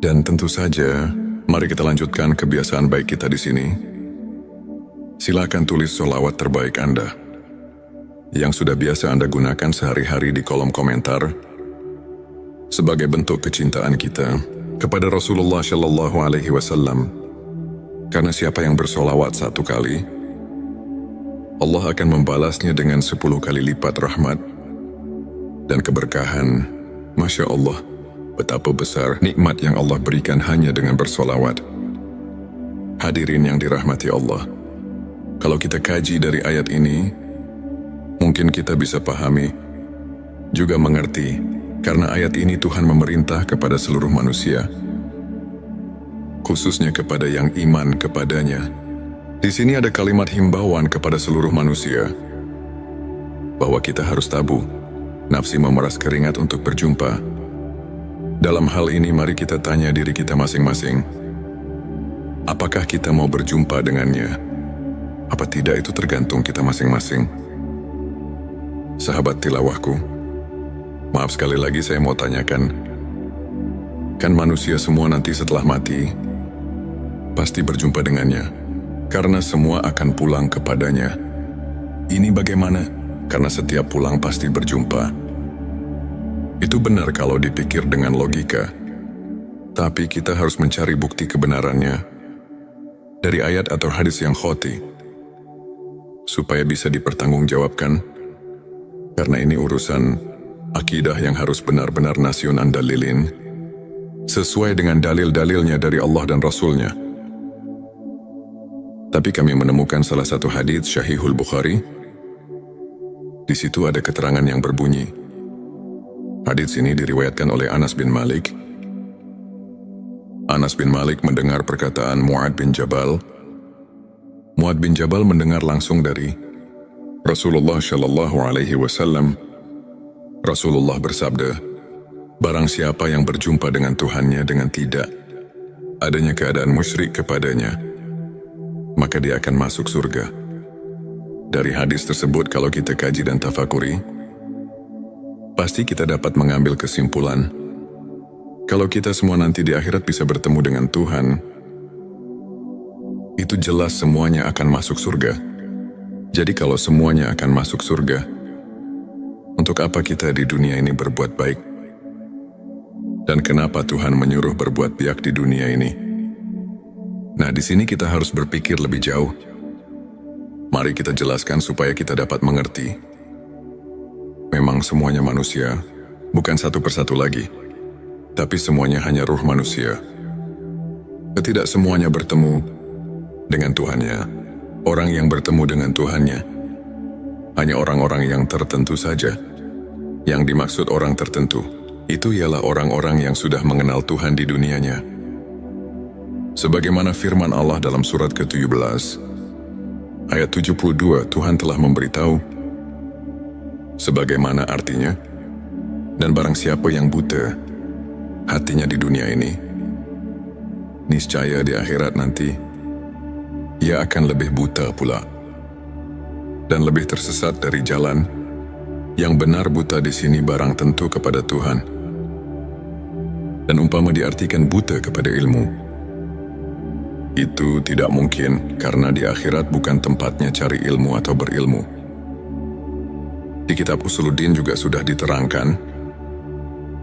Dan tentu saja, mari kita lanjutkan kebiasaan baik kita di sini. Silakan tulis solawat terbaik Anda, yang sudah biasa Anda gunakan sehari-hari di kolom komentar, sebagai bentuk kecintaan kita kepada Rasulullah Shallallahu Alaihi Wasallam. Karena siapa yang bersolawat 1 kali, Allah akan membalasnya dengan 10 kali lipat rahmat dan keberkahan. Masya Allah, betapa besar nikmat yang Allah berikan hanya dengan bersolawat. Hadirin yang dirahmati Allah, kalau kita kaji dari ayat ini, mungkin kita bisa pahami, juga mengerti, karena ayat ini Tuhan memerintah kepada seluruh manusia, khususnya kepada yang iman kepadanya. Di sini ada kalimat himbauan kepada seluruh manusia, bahwa kita harus tabah nafsi memeras keringat untuk berjumpa. Dalam hal ini mari kita tanya diri kita masing-masing, apakah kita mau berjumpa dengannya? Apa tidak itu tergantung kita masing-masing. Sahabat tilawahku, maaf sekali lagi saya mau tanyakan, kan manusia semua nanti setelah mati pasti berjumpa dengannya, karena semua akan pulang kepadanya. Ini bagaimana? Karena setiap pulang pasti berjumpa. Itu benar kalau dipikir dengan logika. Tapi kita harus mencari bukti kebenarannya dari ayat atau hadis yang khoti, supaya bisa dipertanggungjawabkan. Karena ini urusan akidah yang harus benar-benar nasionan dalilin, sesuai dengan dalil-dalilnya dari Allah dan Rasulnya. Tapi kami menemukan salah satu hadis Sahihul Bukhari. Di situ ada keterangan yang berbunyi. Hadits ini diriwayatkan oleh Anas bin Malik. Anas bin Malik mendengar perkataan Mu'ad bin Jabal. Mu'ad bin Jabal mendengar langsung dari Rasulullah Shallallahu Alaihi Wasallam. Rasulullah bersabda, "Barang siapa yang berjumpa dengan Tuhannya dengan tidak adanya keadaan musyrik kepadanya, maka dia akan masuk surga." Dari hadis tersebut kalau kita kaji dan tafakuri, pasti kita dapat mengambil kesimpulan, kalau kita semua nanti di akhirat bisa bertemu dengan Tuhan, itu jelas semuanya akan masuk surga. Jadi kalau semuanya akan masuk surga, untuk apa kita di dunia ini berbuat baik? Dan kenapa Tuhan menyuruh berbuat baik di dunia ini? Nah, di sini kita harus berpikir lebih jauh. Mari kita jelaskan supaya kita dapat mengerti. Memang semuanya manusia, bukan satu persatu lagi, tapi semuanya hanya ruh manusia. Tidak semuanya bertemu dengan Tuhannya. Orang yang bertemu dengan Tuhannya hanya orang-orang yang tertentu saja. Yang dimaksud orang tertentu, itu ialah orang-orang yang sudah mengenal Tuhan di dunianya. Sebagaimana firman Allah dalam surat ke-17, ayat 72, Tuhan telah memberitahu sebagaimana artinya, dan barang siapa yang buta hatinya di dunia ini, niscaya di akhirat nanti ia akan lebih buta pula dan lebih tersesat dari jalan. Yang benar buta di sini barang tentu kepada Tuhan, dan umpama diartikan buta kepada ilmu, itu tidak mungkin, karena di akhirat bukan tempatnya cari ilmu atau berilmu. Di kitab Usuluddin juga sudah diterangkan,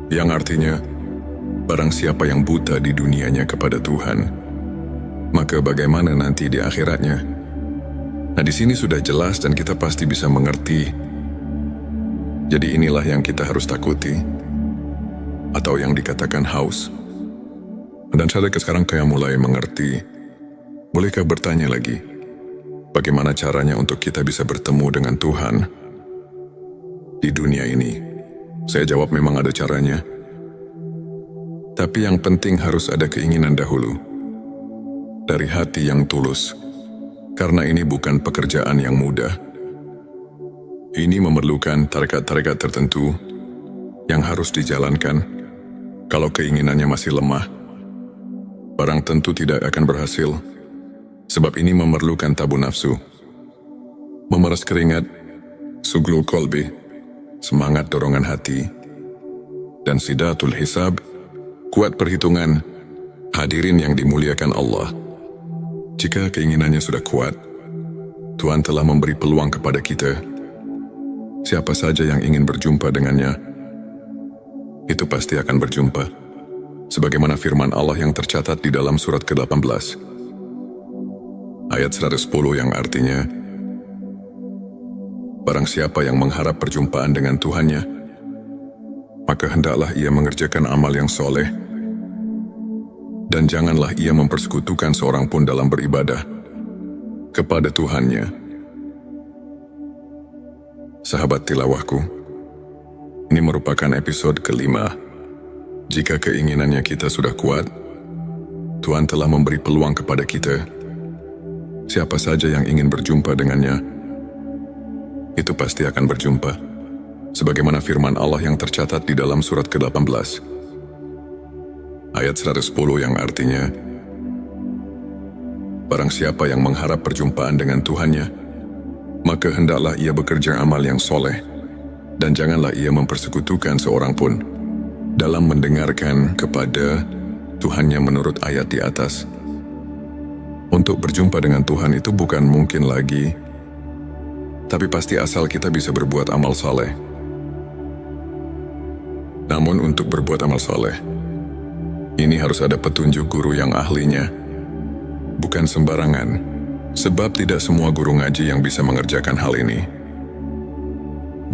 yang artinya Barang siapa yang buta di dunianya kepada Tuhan, maka bagaimana nanti di akhiratnya? Nah, di sini sudah jelas dan kita pasti bisa mengerti. Jadi inilah yang kita harus takuti, atau yang dikatakan haus. Dan saya sekarang kayak mulai mengerti. Bolehkah bertanya lagi, bagaimana caranya untuk kita bisa bertemu dengan Tuhan di dunia ini? Saya jawab memang ada caranya. Tapi yang penting harus ada keinginan dahulu, dari hati yang tulus. Karena ini bukan pekerjaan yang mudah. Ini memerlukan tarekat-tarekat tertentu yang harus dijalankan. Kalau keinginannya masih lemah, barang tentu tidak akan berhasil. Sebab ini memerlukan tabu nafsu, memeras keringat, suglul kolbi, semangat dorongan hati, dan sidatul hisab, kuat perhitungan. Hadirin yang dimuliakan Allah, jika keinginannya sudah kuat, Tuhan telah memberi peluang kepada kita. Siapa saja yang ingin berjumpa dengannya, itu pasti akan berjumpa. Sebagaimana firman Allah yang tercatat di dalam surat ke-18, ayat 110 yang artinya, barang siapa yang mengharap perjumpaan dengan Tuhannya, maka hendaklah ia mengerjakan amal yang soleh, dan janganlah ia mempersekutukan seorang pun dalam beribadah kepada Tuhannya. Sahabat tilawahku, ini merupakan episode kelima. Jika keinginannya kita sudah kuat, Tuhan telah memberi peluang kepada kita. Siapa saja yang ingin berjumpa dengannya, itu pasti akan berjumpa. Sebagaimana firman Allah yang tercatat di dalam surat ke-18, ayat 110 yang artinya, barang siapa yang mengharap perjumpaan dengan Tuhannya, maka hendaklah ia bekerja amal yang soleh, dan janganlah ia mempersekutukan seorang pun dalam mendengarkan kepada Tuhannya menurut ayat di atas. Untuk berjumpa dengan Tuhan itu bukan mungkin lagi, tapi pasti asal kita bisa berbuat amal soleh. Namun untuk berbuat amal soleh, ini harus ada petunjuk guru yang ahlinya. Bukan sembarangan, sebab tidak semua guru ngaji yang bisa mengerjakan hal ini.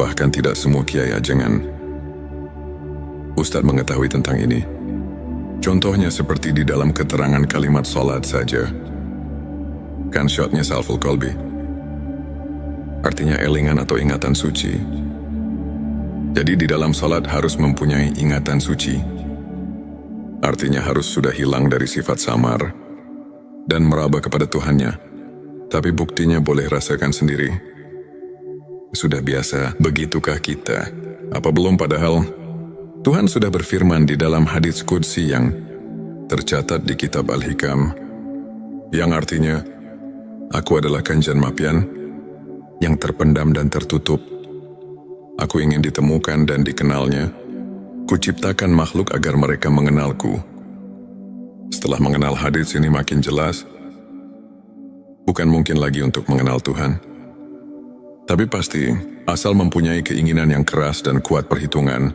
Bahkan tidak semua kiai ajengan Ustadz mengetahui tentang ini. Contohnya seperti di dalam keterangan kalimat salat saja. Kan syotnya salful kolbi, artinya elingan atau ingatan suci. Jadi di dalam salat harus mempunyai ingatan suci. Artinya harus sudah hilang dari sifat samar dan meraba kepada Tuhannya. Tapi buktinya boleh rasakan sendiri. Sudah biasa, begitukah kita? Apa belum padahal? Tuhan sudah berfirman di dalam hadits qudsi yang tercatat di kitab Al-Hikam, yang artinya, aku adalah Kanjeng Mapian yang terpendam dan tertutup. Aku ingin ditemukan dan dikenalnya. Kuciptakan makhluk agar mereka mengenalku. Setelah mengenal hadits ini makin jelas, bukan mungkin lagi untuk mengenal Tuhan. Tapi pasti, asal mempunyai keinginan yang keras dan kuat perhitungan.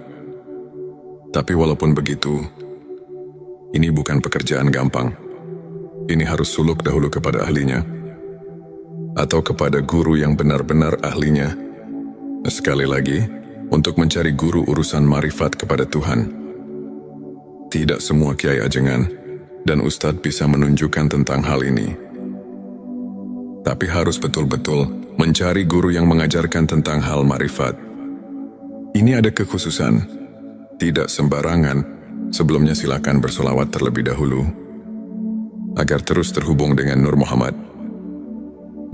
Tapi walaupun begitu, ini bukan pekerjaan gampang. Ini harus suluk dahulu kepada ahlinya, atau kepada guru yang benar-benar ahlinya. Sekali lagi, untuk mencari guru urusan marifat kepada Tuhan. Tidak semua kiai ajengan dan ustadz bisa menunjukkan tentang hal ini. Tapi harus betul-betul mencari guru yang mengajarkan tentang hal marifat. Ini ada kekhususan, tidak sembarangan. Sebelumnya silakan bersolawat terlebih dahulu, agar terus terhubung dengan Nur Muhammad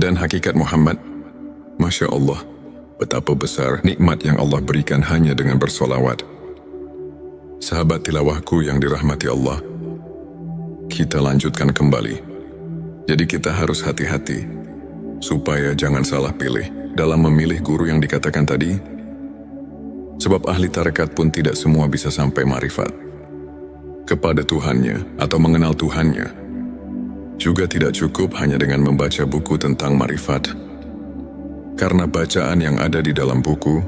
dan hakikat Muhammad. Masya Allah, betapa besar nikmat yang Allah berikan hanya dengan bersolawat. Sahabat tilawahku yang dirahmati Allah, kita lanjutkan kembali. Jadi kita harus hati-hati, supaya jangan salah pilih dalam memilih guru yang dikatakan tadi. Sebab ahli tarekat pun tidak semua bisa sampai marifat kepada Tuhannya atau mengenal Tuhannya. Juga tidak cukup hanya dengan membaca buku tentang marifat. Karena bacaan yang ada di dalam buku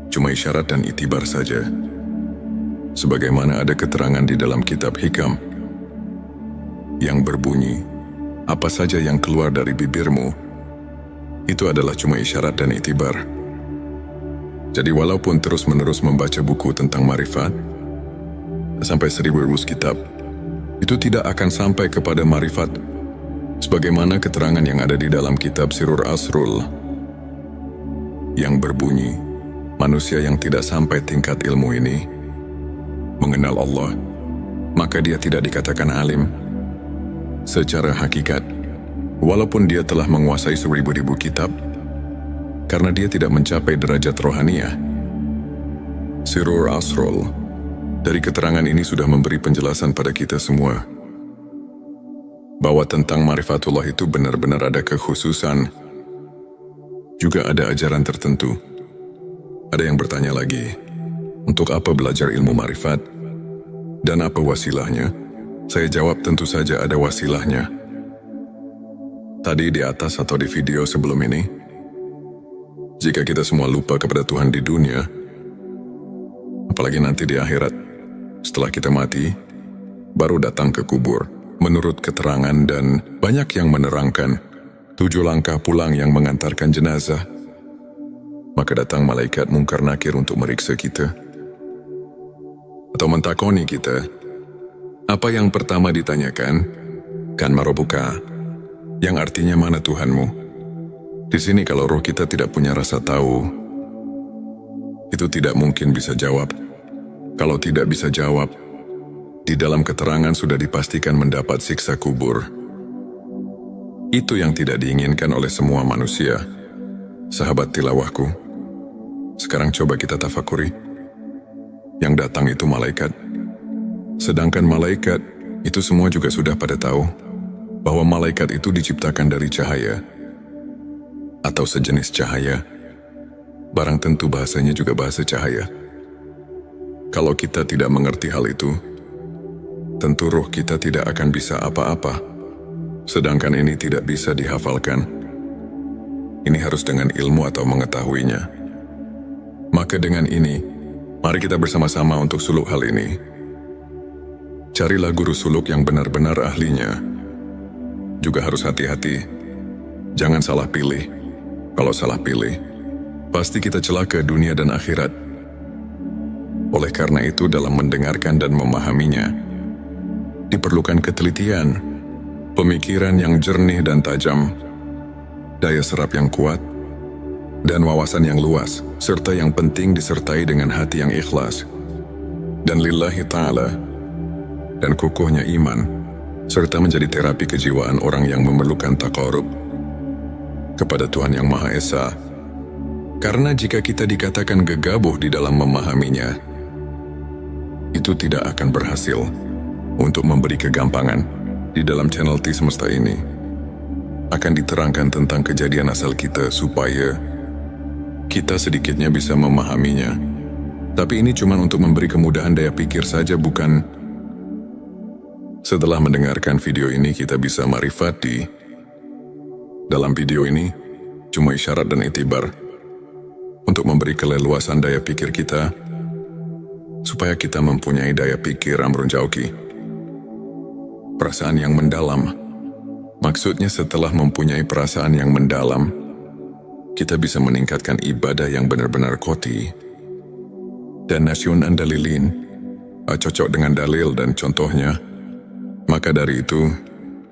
cuma isyarat dan itibar saja. sebagaimana ada keterangan di dalam kitab Hikam yang berbunyi, apa saja yang keluar dari bibirmu, itu adalah cuma isyarat dan itibar. Jadi walaupun terus-menerus membaca buku tentang marifat, sampai 1000 kitab, itu tidak akan sampai kepada marifat, sebagaimana keterangan yang ada di dalam kitab Sirur Asrul, yang berbunyi, manusia yang tidak sampai tingkat ilmu ini, mengenal Allah, maka dia tidak dikatakan alim. Secara hakikat, walaupun dia telah menguasai 1000 kitab, karena dia tidak mencapai derajat rohaniah. Sirur Asrul, dari keterangan ini sudah memberi penjelasan pada kita semua, bahwa tentang marifatullah itu benar-benar ada kekhususan, juga ada ajaran tertentu. Ada yang bertanya lagi, untuk apa belajar ilmu marifat? Dan apa wasilahnya? Saya jawab tentu saja ada wasilahnya. Tadi di atas atau di video sebelum ini, jika kita semua lupa kepada Tuhan di dunia, apalagi nanti di akhirat, setelah kita mati, baru datang ke kubur. Menurut keterangan dan banyak yang menerangkan, 7 langkah pulang yang mengantarkan jenazah, maka datang malaikat mungkar nakir untuk meriksa kita. Atau mentakoni kita, apa yang pertama ditanyakan? Kan marobuka, yang artinya mana Tuhanmu? Di sini kalau roh kita tidak punya rasa tahu, itu tidak mungkin bisa jawab. Kalau tidak bisa jawab, di dalam keterangan sudah dipastikan mendapat siksa kubur. Itu yang tidak diinginkan oleh semua manusia. Sahabat tilawahku, sekarang coba kita tafakuri. Yang datang itu malaikat. Sedangkan malaikat, itu semua juga sudah pada tahu bahwa malaikat itu diciptakan dari cahaya atau sejenis cahaya. Barang tentu bahasanya juga bahasa cahaya. Kalau kita tidak mengerti hal itu, tentu roh kita tidak akan bisa apa-apa. Sedangkan ini tidak bisa dihafalkan. Ini harus dengan ilmu atau mengetahuinya. Maka dengan ini, mari kita bersama-sama untuk suluk hal ini. Carilah guru suluk yang benar-benar ahlinya. Juga harus hati-hati. Jangan salah pilih. Kalau salah pilih, pasti kita celaka dunia dan akhirat. Oleh karena itu dalam mendengarkan dan memahaminya, diperlukan ketelitian, pemikiran yang jernih dan tajam, daya serap yang kuat, dan wawasan yang luas, serta yang penting disertai dengan hati yang ikhlas, dan lillahi ta'ala, dan kukuhnya iman, serta menjadi terapi kejiwaan orang yang memerlukan taqarrub kepada Tuhan yang Maha Esa. Karena jika kita dikatakan gegabah di dalam memahaminya, itu tidak akan berhasil. Untuk memberi kegampangan, di dalam channel T Semesta ini akan diterangkan tentang kejadian asal kita supaya kita sedikitnya bisa memahaminya. Tapi ini cuma untuk memberi kemudahan daya pikir saja, bukan. Setelah mendengarkan video ini kita bisa marifati. Dalam video ini cuma isyarat dan itibar untuk memberi keleluasan daya pikir kita supaya kita mempunyai daya pikir amrun jauki. Perasaan yang mendalam. Maksudnya setelah mempunyai perasaan yang mendalam, kita bisa meningkatkan ibadah yang benar-benar koti. Dan nasyun andalilin, cocok dengan dalil dan contohnya. Maka dari itu,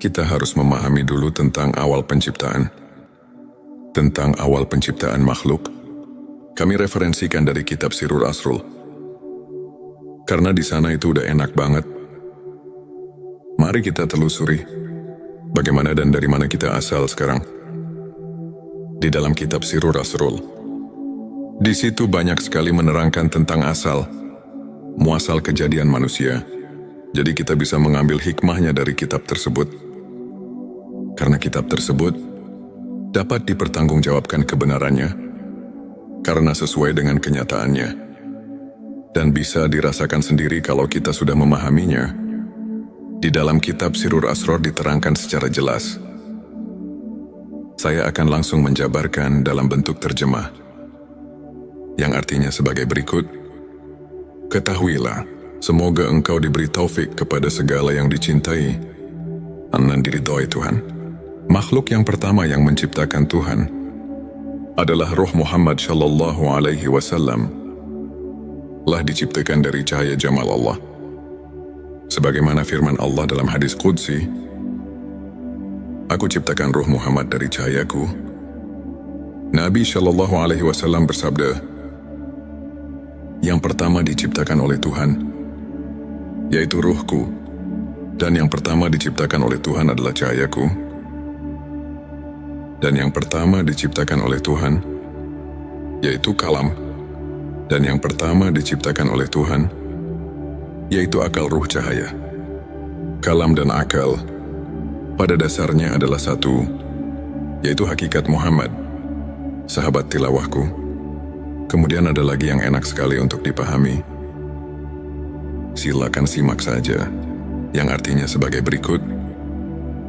kita harus memahami dulu tentang awal penciptaan. Tentang awal penciptaan makhluk, kami referensikan dari kitab Sirur Asrul. Karena di sana itu udah enak banget. Mari kita telusuri bagaimana dan dari mana kita asal sekarang. Di dalam kitab Sirur Asrul, di situ banyak sekali menerangkan tentang asal, muasal kejadian manusia. Jadi kita bisa mengambil hikmahnya dari kitab tersebut. Karena kitab tersebut dapat dipertanggungjawabkan kebenarannya, karena sesuai dengan kenyataannya. Dan bisa dirasakan sendiri kalau kita sudah memahaminya. Di dalam kitab Sirur Asror diterangkan secara jelas. Saya akan langsung menjabarkan dalam bentuk terjemah, yang artinya sebagai berikut. Ketahuilah, Semoga engkau diberi taufik kepada segala yang dicintai dan diridhoi Tuhan. Makhluk yang pertama yang menciptakan Tuhan adalah Ruh Muhammad sallallahu alaihi wasallam. Telah diciptakan dari cahaya jamal Allah. Sebagaimana firman Allah dalam hadis Qudsi, "Aku ciptakan Ruh Muhammad dari cahayaku." Nabi sallallahu alaihi wasallam bersabda, "Yang pertama diciptakan oleh Tuhan, yaitu ruhku, dan yang pertama diciptakan oleh Tuhan adalah cahayaku, dan yang pertama diciptakan oleh Tuhan, yaitu kalam, dan yang pertama diciptakan oleh Tuhan, yaitu akal ruh cahaya." Kalam dan akal pada dasarnya adalah satu, yaitu hakikat Muhammad, sahabat tilawahku. Kemudian ada lagi yang enak sekali untuk dipahami. Silakan simak saja, yang artinya sebagai berikut.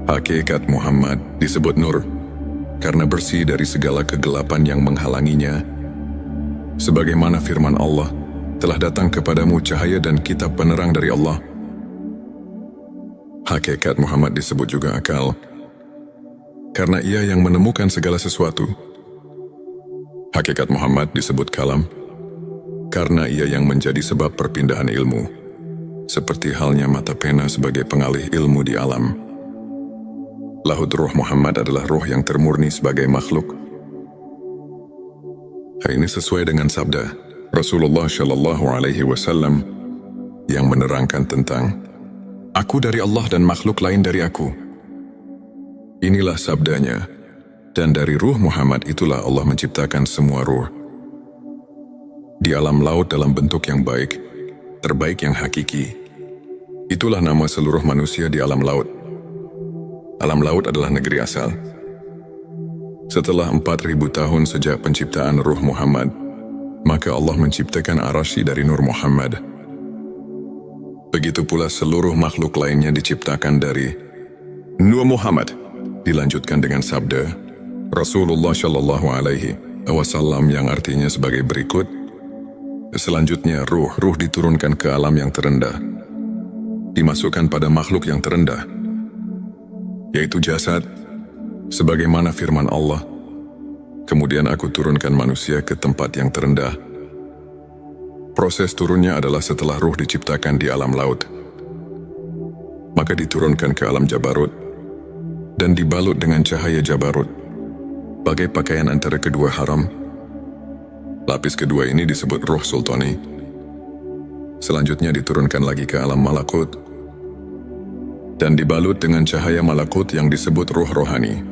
Hakikat Muhammad disebut nur, karena bersih dari segala kegelapan yang menghalanginya. Sebagaimana firman Allah, "Telah datang kepadamu cahaya dan kitab penerang dari Allah." Hakikat Muhammad disebut juga akal, karena ia yang menemukan segala sesuatu. Hakikat Muhammad disebut kalam, karena ia yang menjadi sebab perpindahan ilmu, seperti halnya mata pena sebagai pengalih ilmu di alam. Lahud Ruh Muhammad adalah ruh yang termurni sebagai makhluk. Hal ini sesuai dengan sabda Rasulullah Shallallahu Alaihi Wasallam yang menerangkan tentang "Aku dari Allah dan makhluk lain dari aku." Inilah sabdanya, dan dari ruh Muhammad itulah Allah menciptakan semua ruh. Di alam laut dalam bentuk yang baik, terbaik yang hakiki. Itulah nama seluruh manusia di alam laut. Alam laut adalah negeri asal. Setelah 4.000 tahun sejak penciptaan ruh Muhammad, maka Allah menciptakan Arasy dari Nur Muhammad. Begitu pula seluruh makhluk lainnya diciptakan dari Nur Muhammad. Dilanjutkan dengan sabda Rasulullah Shallallahu Alaihi Wasallam yang artinya sebagai berikut. Selanjutnya ruh diturunkan ke alam yang terendah, dimasukkan pada makhluk yang terendah, yaitu jasad, sebagaimana firman Allah, "Kemudian aku turunkan manusia ke tempat yang terendah." Proses turunnya adalah setelah ruh diciptakan di alam laut, maka diturunkan ke alam Jabarut, dan dibalut dengan cahaya Jabarut, bagai pakaian antara kedua haram. Lapis kedua ini disebut ruh sultani. Selanjutnya diturunkan lagi ke alam malakut, dan dibalut dengan cahaya malakut yang disebut ruh rohani.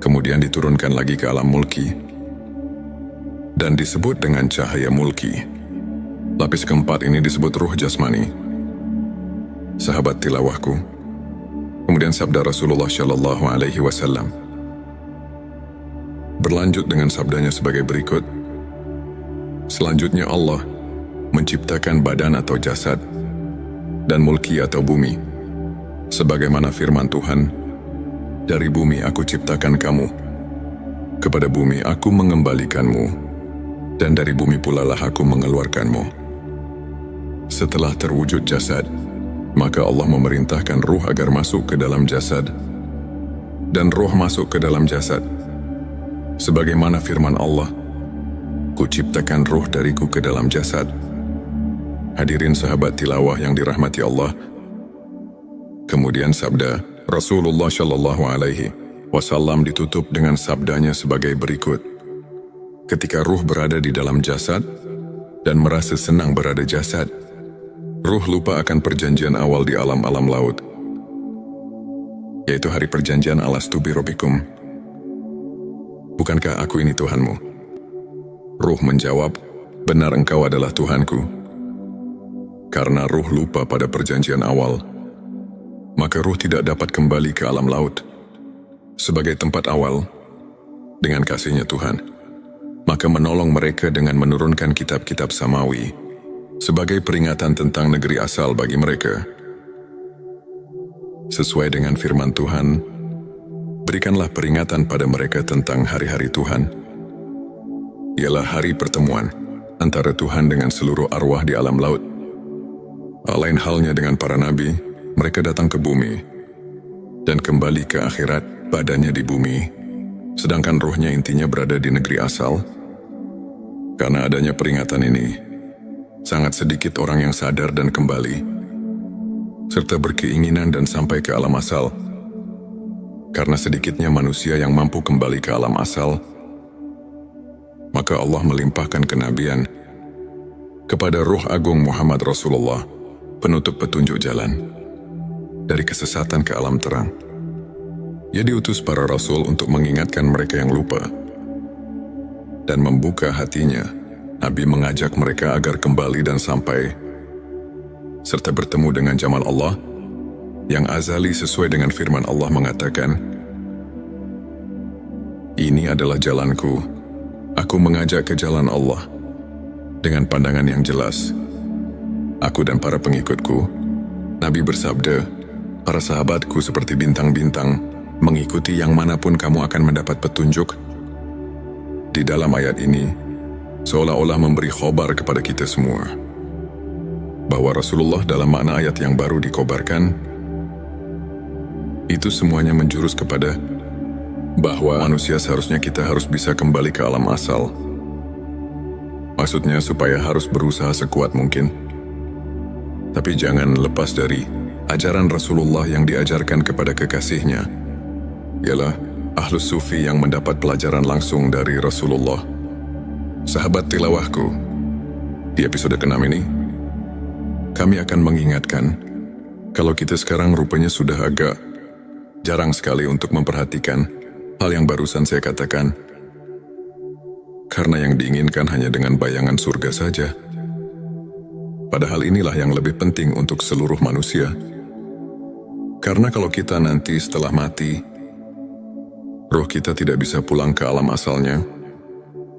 Kemudian diturunkan lagi ke alam mulki, dan disebut dengan cahaya mulki. Lapis keempat ini disebut ruh jasmani. Sahabat tilawahku, kemudian sabda Rasulullah Shallallahu Alaihi Wasallam berlanjut dengan sabdanya sebagai berikut. Selanjutnya Allah menciptakan badan atau jasad, dan mulki atau bumi. Sebagaimana firman Tuhan, "Dari bumi aku ciptakan kamu, kepada bumi aku mengembalikanmu, dan dari bumi pula lah aku mengeluarkanmu." Setelah terwujud jasad, maka Allah memerintahkan ruh agar masuk ke dalam jasad, dan ruh masuk ke dalam jasad. Sebagaimana firman Allah, "Kuciptakan ruh dariku ke dalam jasad." Hadirin sahabat tilawah yang dirahmati Allah. Kemudian sabda Rasulullah Shallallahu Alaihi Wasallam ditutup dengan sabdanya sebagai berikut. Ketika ruh berada di dalam jasad dan merasa senang berada jasad, ruh lupa akan perjanjian awal di alam-alam laut, yaitu hari perjanjian alastu bi rabbikum. "Bukankah aku ini Tuhanmu?" Ruh menjawab, "Benar engkau adalah Tuhanku." Karena ruh lupa pada perjanjian awal, maka ruh tidak dapat kembali ke alam laut sebagai tempat awal. Dengan kasihnya Tuhan, maka menolong mereka dengan menurunkan kitab-kitab samawi sebagai peringatan tentang negeri asal bagi mereka. Sesuai dengan firman Tuhan, berikanlah peringatan pada mereka tentang hari-hari Tuhan. Ialah hari pertemuan antara Tuhan dengan seluruh arwah di alam laut. Lain halnya dengan para nabi, mereka datang ke bumi dan kembali ke akhirat, badannya di bumi, sedangkan rohnya intinya berada di negeri asal. Karena adanya peringatan ini, sangat sedikit orang yang sadar dan kembali, serta berkeinginan dan sampai ke alam asal. Karena sedikitnya manusia yang mampu kembali ke alam asal, maka Allah melimpahkan kenabian kepada Ruh Agung Muhammad Rasulullah, penutup petunjuk jalan dari kesesatan ke alam terang. Ia diutus para rasul untuk mengingatkan mereka yang lupa dan membuka hatinya. Nabi mengajak mereka agar kembali dan sampai serta bertemu dengan jamal Allah yang azali sesuai dengan firman Allah mengatakan, "Ini adalah jalanku, aku mengajak ke jalan Allah dengan pandangan yang jelas. Aku dan para pengikutku," Nabi bersabda, "para sahabatku seperti bintang-bintang, mengikuti yang manapun kamu akan mendapat petunjuk." Di dalam ayat ini, seolah-olah memberi khobar kepada kita semua, bahwa Rasulullah dalam makna ayat yang baru dikobarkan, itu semuanya menjurus kepada bahwa manusia seharusnya kita harus bisa kembali ke alam asal. Maksudnya supaya harus berusaha sekuat mungkin. Tapi jangan lepas dari ajaran Rasulullah yang diajarkan kepada kekasihnya, ialah Ahlus Sufi yang mendapat pelajaran langsung dari Rasulullah. Sahabat tilawahku, di episode ke-6 ini, kami akan mengingatkan kalau kita sekarang rupanya sudah agak jarang sekali untuk memperhatikan hal yang barusan saya katakan, karena yang diinginkan hanya dengan bayangan surga saja. Padahal inilah yang lebih penting untuk seluruh manusia. Karena kalau kita nanti setelah mati, roh kita tidak bisa pulang ke alam asalnya,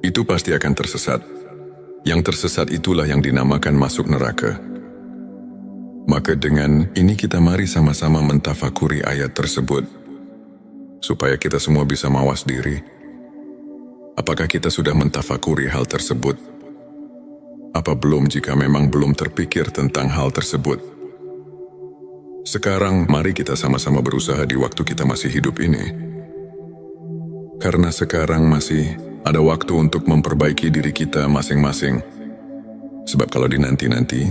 itu pasti akan tersesat. Yang tersesat itulah yang dinamakan masuk neraka. Maka dengan ini kita mari sama-sama mentafakuri ayat tersebut, supaya kita semua bisa mawas diri. Apakah kita sudah mentafakuri hal tersebut? Apa belum jika memang belum terpikir tentang hal tersebut? Sekarang mari kita sama-sama berusaha di waktu kita masih hidup ini. Karena sekarang masih ada waktu untuk memperbaiki diri kita masing-masing. Sebab kalau dinanti-nanti,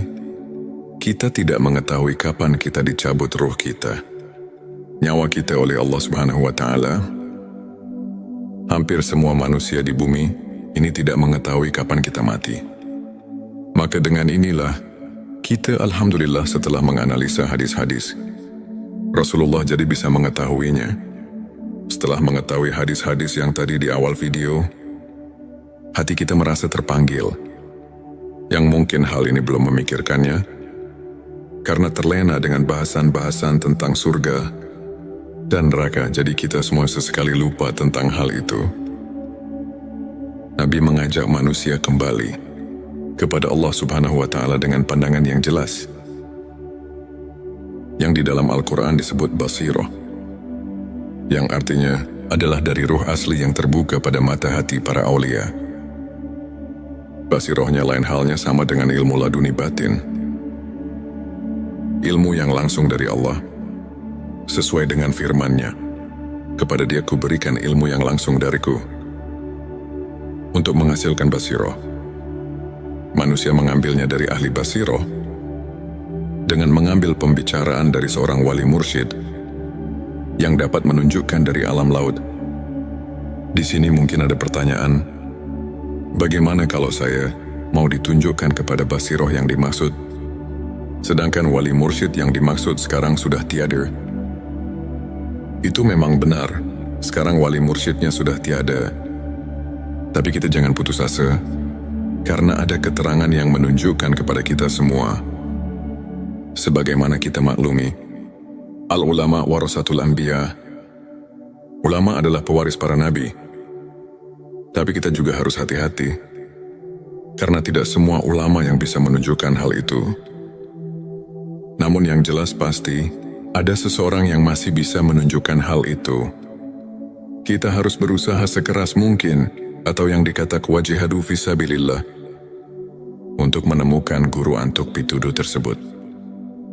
kita tidak mengetahui kapan kita dicabut ruh kita, nyawa kita oleh Allah Subhanahu wa Ta'ala. Hampir semua manusia di bumi ini tidak mengetahui kapan kita mati. Maka dengan inilah, kita alhamdulillah setelah menganalisa hadis-hadis, Rasulullah jadi bisa mengetahuinya. Setelah mengetahui hadis-hadis yang tadi di awal video, hati kita merasa terpanggil. Yang mungkin hal ini belum memikirkannya, karena terlena dengan bahasan-bahasan tentang surga dan neraka, jadi kita semua sesekali lupa tentang hal itu. Nabi mengajak manusia kembali kepada Allah Subhanahu wa Ta'ala dengan pandangan yang jelas, yang di dalam Al-Quran disebut basirah, yang artinya adalah dari ruh asli yang terbuka pada mata hati para aulia. Basirahnya lain halnya sama dengan ilmu laduni batin, ilmu yang langsung dari Allah, sesuai dengan firman-Nya, "Kepada Dia kuberikan ilmu yang langsung dariku." Untuk menghasilkan basirah, manusia mengambilnya dari ahli basirah dengan mengambil pembicaraan dari seorang wali mursyid yang dapat menunjukkan dari alam laut. Di sini mungkin ada pertanyaan, bagaimana kalau saya mau ditunjukkan kepada basirah yang dimaksud, sedangkan wali mursyid yang dimaksud sekarang sudah tiada? Itu memang benar, sekarang wali mursyidnya sudah tiada. Tapi kita jangan putus asa, karena ada keterangan yang menunjukkan kepada kita semua. Sebagaimana kita maklumi, al-ulama warasatul anbiya, ulama adalah pewaris para nabi. Tapi kita juga harus hati-hati, karena tidak semua ulama yang bisa menunjukkan hal itu. Namun yang jelas pasti, ada seseorang yang masih bisa menunjukkan hal itu. Kita harus berusaha sekeras mungkin, atau yang dikata wajihadu fisabilillah, untuk menemukan guru antuk pituduh tersebut.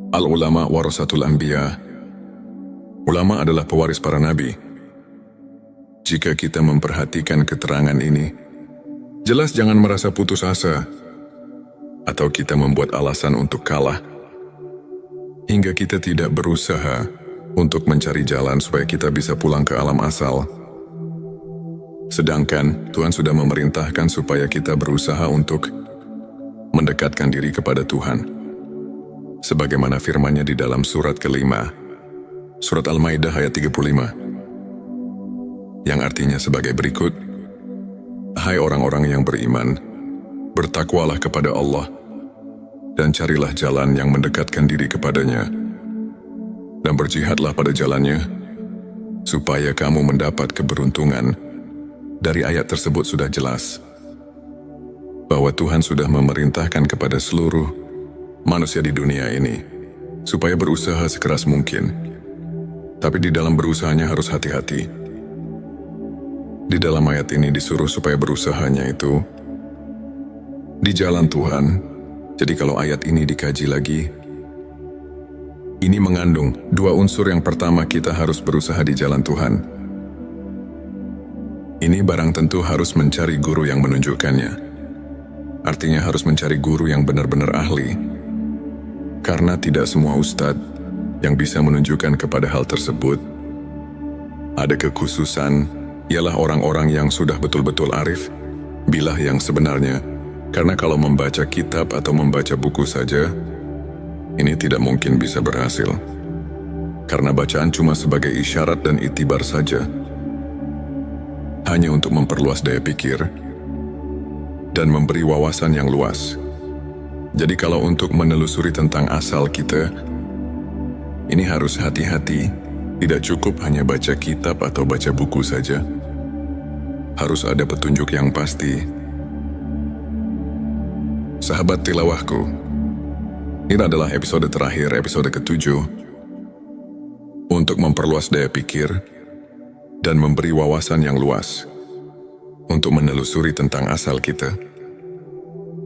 Al-ulama warasatul anbiya. Ulama adalah pewaris para nabi. Jika kita memperhatikan keterangan ini, jelas jangan merasa putus asa atau kita membuat alasan untuk kalah hingga kita tidak berusaha untuk mencari jalan supaya kita bisa pulang ke alam asal. Sedangkan Tuhan sudah memerintahkan supaya kita berusaha untuk mendekatkan diri kepada Tuhan. Sebagaimana firman-Nya di dalam surat kelima, surat Al-Maidah ayat 35, yang artinya sebagai berikut, "Hai orang-orang yang beriman, bertakwalah kepada Allah, dan carilah jalan yang mendekatkan diri kepadanya, dan berjihadlah pada jalannya, supaya kamu mendapat keberuntungan." Dari ayat tersebut sudah jelas bahwa Tuhan sudah memerintahkan kepada seluruh manusia di dunia ini supaya berusaha sekeras mungkin. Tapi di dalam berusahanya harus hati-hati. Di dalam ayat ini disuruh supaya berusahanya itu di jalan Tuhan. Jadi kalau ayat ini dikaji lagi, ini mengandung dua unsur. Yang pertama, kita harus berusaha di jalan Tuhan. Ini barang tentu harus mencari guru yang menunjukkannya. Artinya harus mencari guru yang benar-benar ahli. Karena tidak semua ustadz yang bisa menunjukkan kepada hal tersebut. Ada kekhususan, ialah orang-orang yang sudah betul-betul arif, bilah yang sebenarnya. Karena kalau membaca kitab atau membaca buku saja, ini tidak mungkin bisa berhasil. Karena bacaan cuma sebagai isyarat dan itibar saja. Hanya untuk memperluas daya pikir dan memberi wawasan yang luas. Jadi kalau untuk menelusuri tentang asal kita, ini harus hati-hati. Tidak cukup hanya baca kitab atau baca buku saja. Harus ada petunjuk yang pasti. Sahabat tilawahku, ini adalah episode terakhir, episode ke-7, untuk memperluas daya pikir dan memberi wawasan yang luas untuk menelusuri tentang asal kita.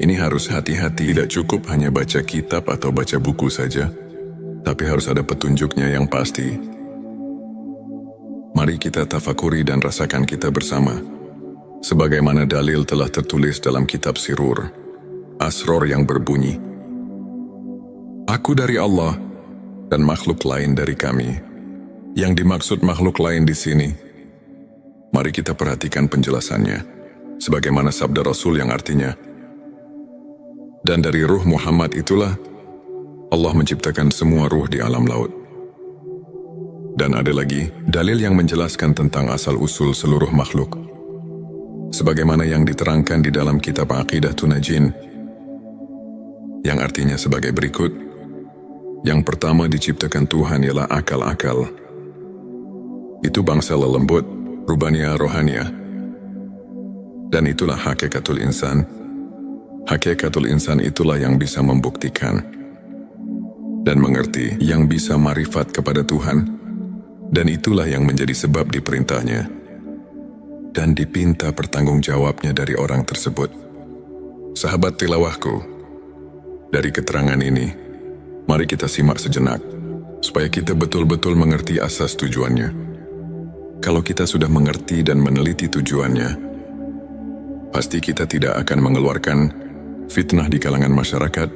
Ini harus hati-hati, tidak cukup hanya baca kitab atau baca buku saja, tapi harus ada petunjuknya yang pasti. Mari kita tafakuri dan rasakan kita bersama. Sebagaimana dalil telah tertulis dalam kitab Sirur, Asror yang berbunyi, "Aku dari Allah dan makhluk lain dari kami." Yang dimaksud makhluk lain di sini, mari kita perhatikan penjelasannya. Sebagaimana sabda Rasul yang artinya, "Dan dari ruh Muhammad itulah Allah menciptakan semua ruh di alam laut." Dan ada lagi dalil yang menjelaskan tentang asal-usul seluruh makhluk. Sebagaimana yang diterangkan di dalam kitab Aqidatun Najin, yang artinya sebagai berikut. Yang pertama diciptakan Tuhan ialah akal-akal. Itu bangsa lelembut, rubania rohania. Dan itulah hakikatul insan. Hakikatul insan itulah yang bisa membuktikan dan mengerti, yang bisa marifat kepada Tuhan, dan itulah yang menjadi sebab diperintahnya dan dipinta pertanggungjawabnya dari orang tersebut. Sahabat tilawahku, dari keterangan ini, mari kita simak sejenak, supaya kita betul-betul mengerti asas tujuannya. Kalau kita sudah mengerti dan meneliti tujuannya, pasti kita tidak akan mengeluarkan fitnah di kalangan masyarakat,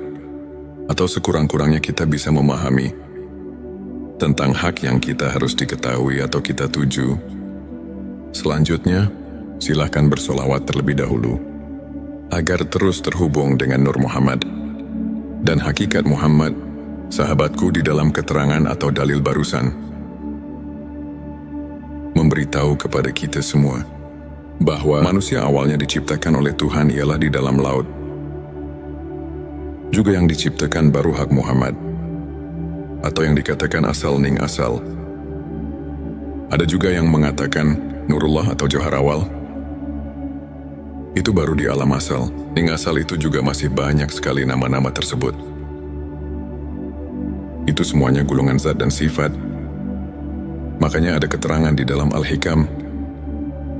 atau sekurang-kurangnya kita bisa memahami tentang hak yang kita harus diketahui atau kita tuju. Selanjutnya, silakan bersolawat terlebih dahulu, agar terus terhubung dengan Nur Muhammad dan hakikat Muhammad, sahabatku di dalam keterangan atau dalil barusan, memberitahu kepada kita semua bahwa manusia awalnya diciptakan oleh Tuhan ialah di dalam laut. Juga yang diciptakan baru hak Muhammad, atau yang dikatakan asal ning asal. Ada juga yang mengatakan Nurullah atau Johar awal. Itu baru di alam asal. Ning asal itu juga masih banyak sekali nama-nama tersebut. Itu semuanya gulungan zat dan sifat. Makanya ada keterangan di dalam Al-Hikam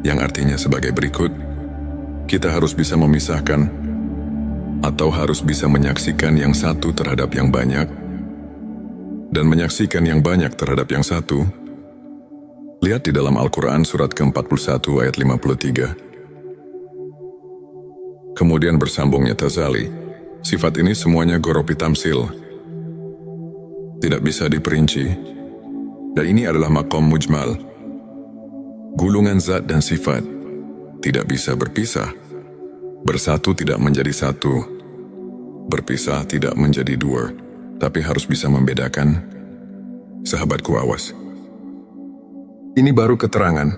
yang artinya sebagai berikut. Kita harus bisa memisahkan atau harus bisa menyaksikan yang satu terhadap yang banyak, dan menyaksikan yang banyak terhadap yang satu, lihat di dalam Al-Quran surat ke-41 ayat 53. Kemudian bersambungnya Tazali, sifat ini semuanya goropi tamsil, tidak bisa diperinci, dan ini adalah maqam mujmal. Gulungan zat dan sifat tidak bisa berpisah. Bersatu tidak menjadi satu, berpisah tidak menjadi dua, tapi harus bisa membedakan. Sahabatku, awas. Ini baru keterangan,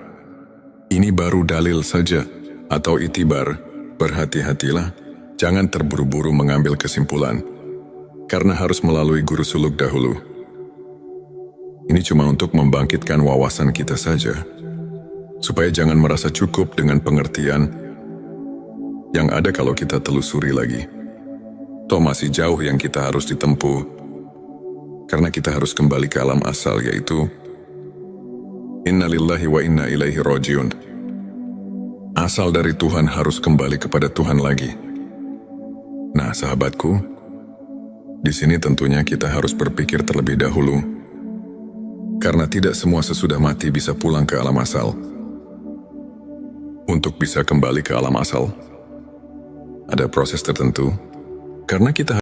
ini baru dalil saja, atau itibar. Berhati-hatilah, jangan terburu-buru mengambil kesimpulan, karena harus melalui guru suluk dahulu. Ini cuma untuk membangkitkan wawasan kita saja, supaya jangan merasa cukup dengan pengertian yang ada kalau kita telusuri lagi. Toh masih jauh yang kita harus ditempuh, karena kita harus kembali ke alam asal, yaitu Inna lillahi wa inna ilaihi rajiun. Asal dari Tuhan harus kembali kepada Tuhan lagi. Nah, sahabatku, di sini tentunya kita harus berpikir terlebih dahulu, karena tidak semua sesudah mati bisa pulang ke alam asal. Untuk bisa kembali ke alam asal, ada proses tertentu, karena kita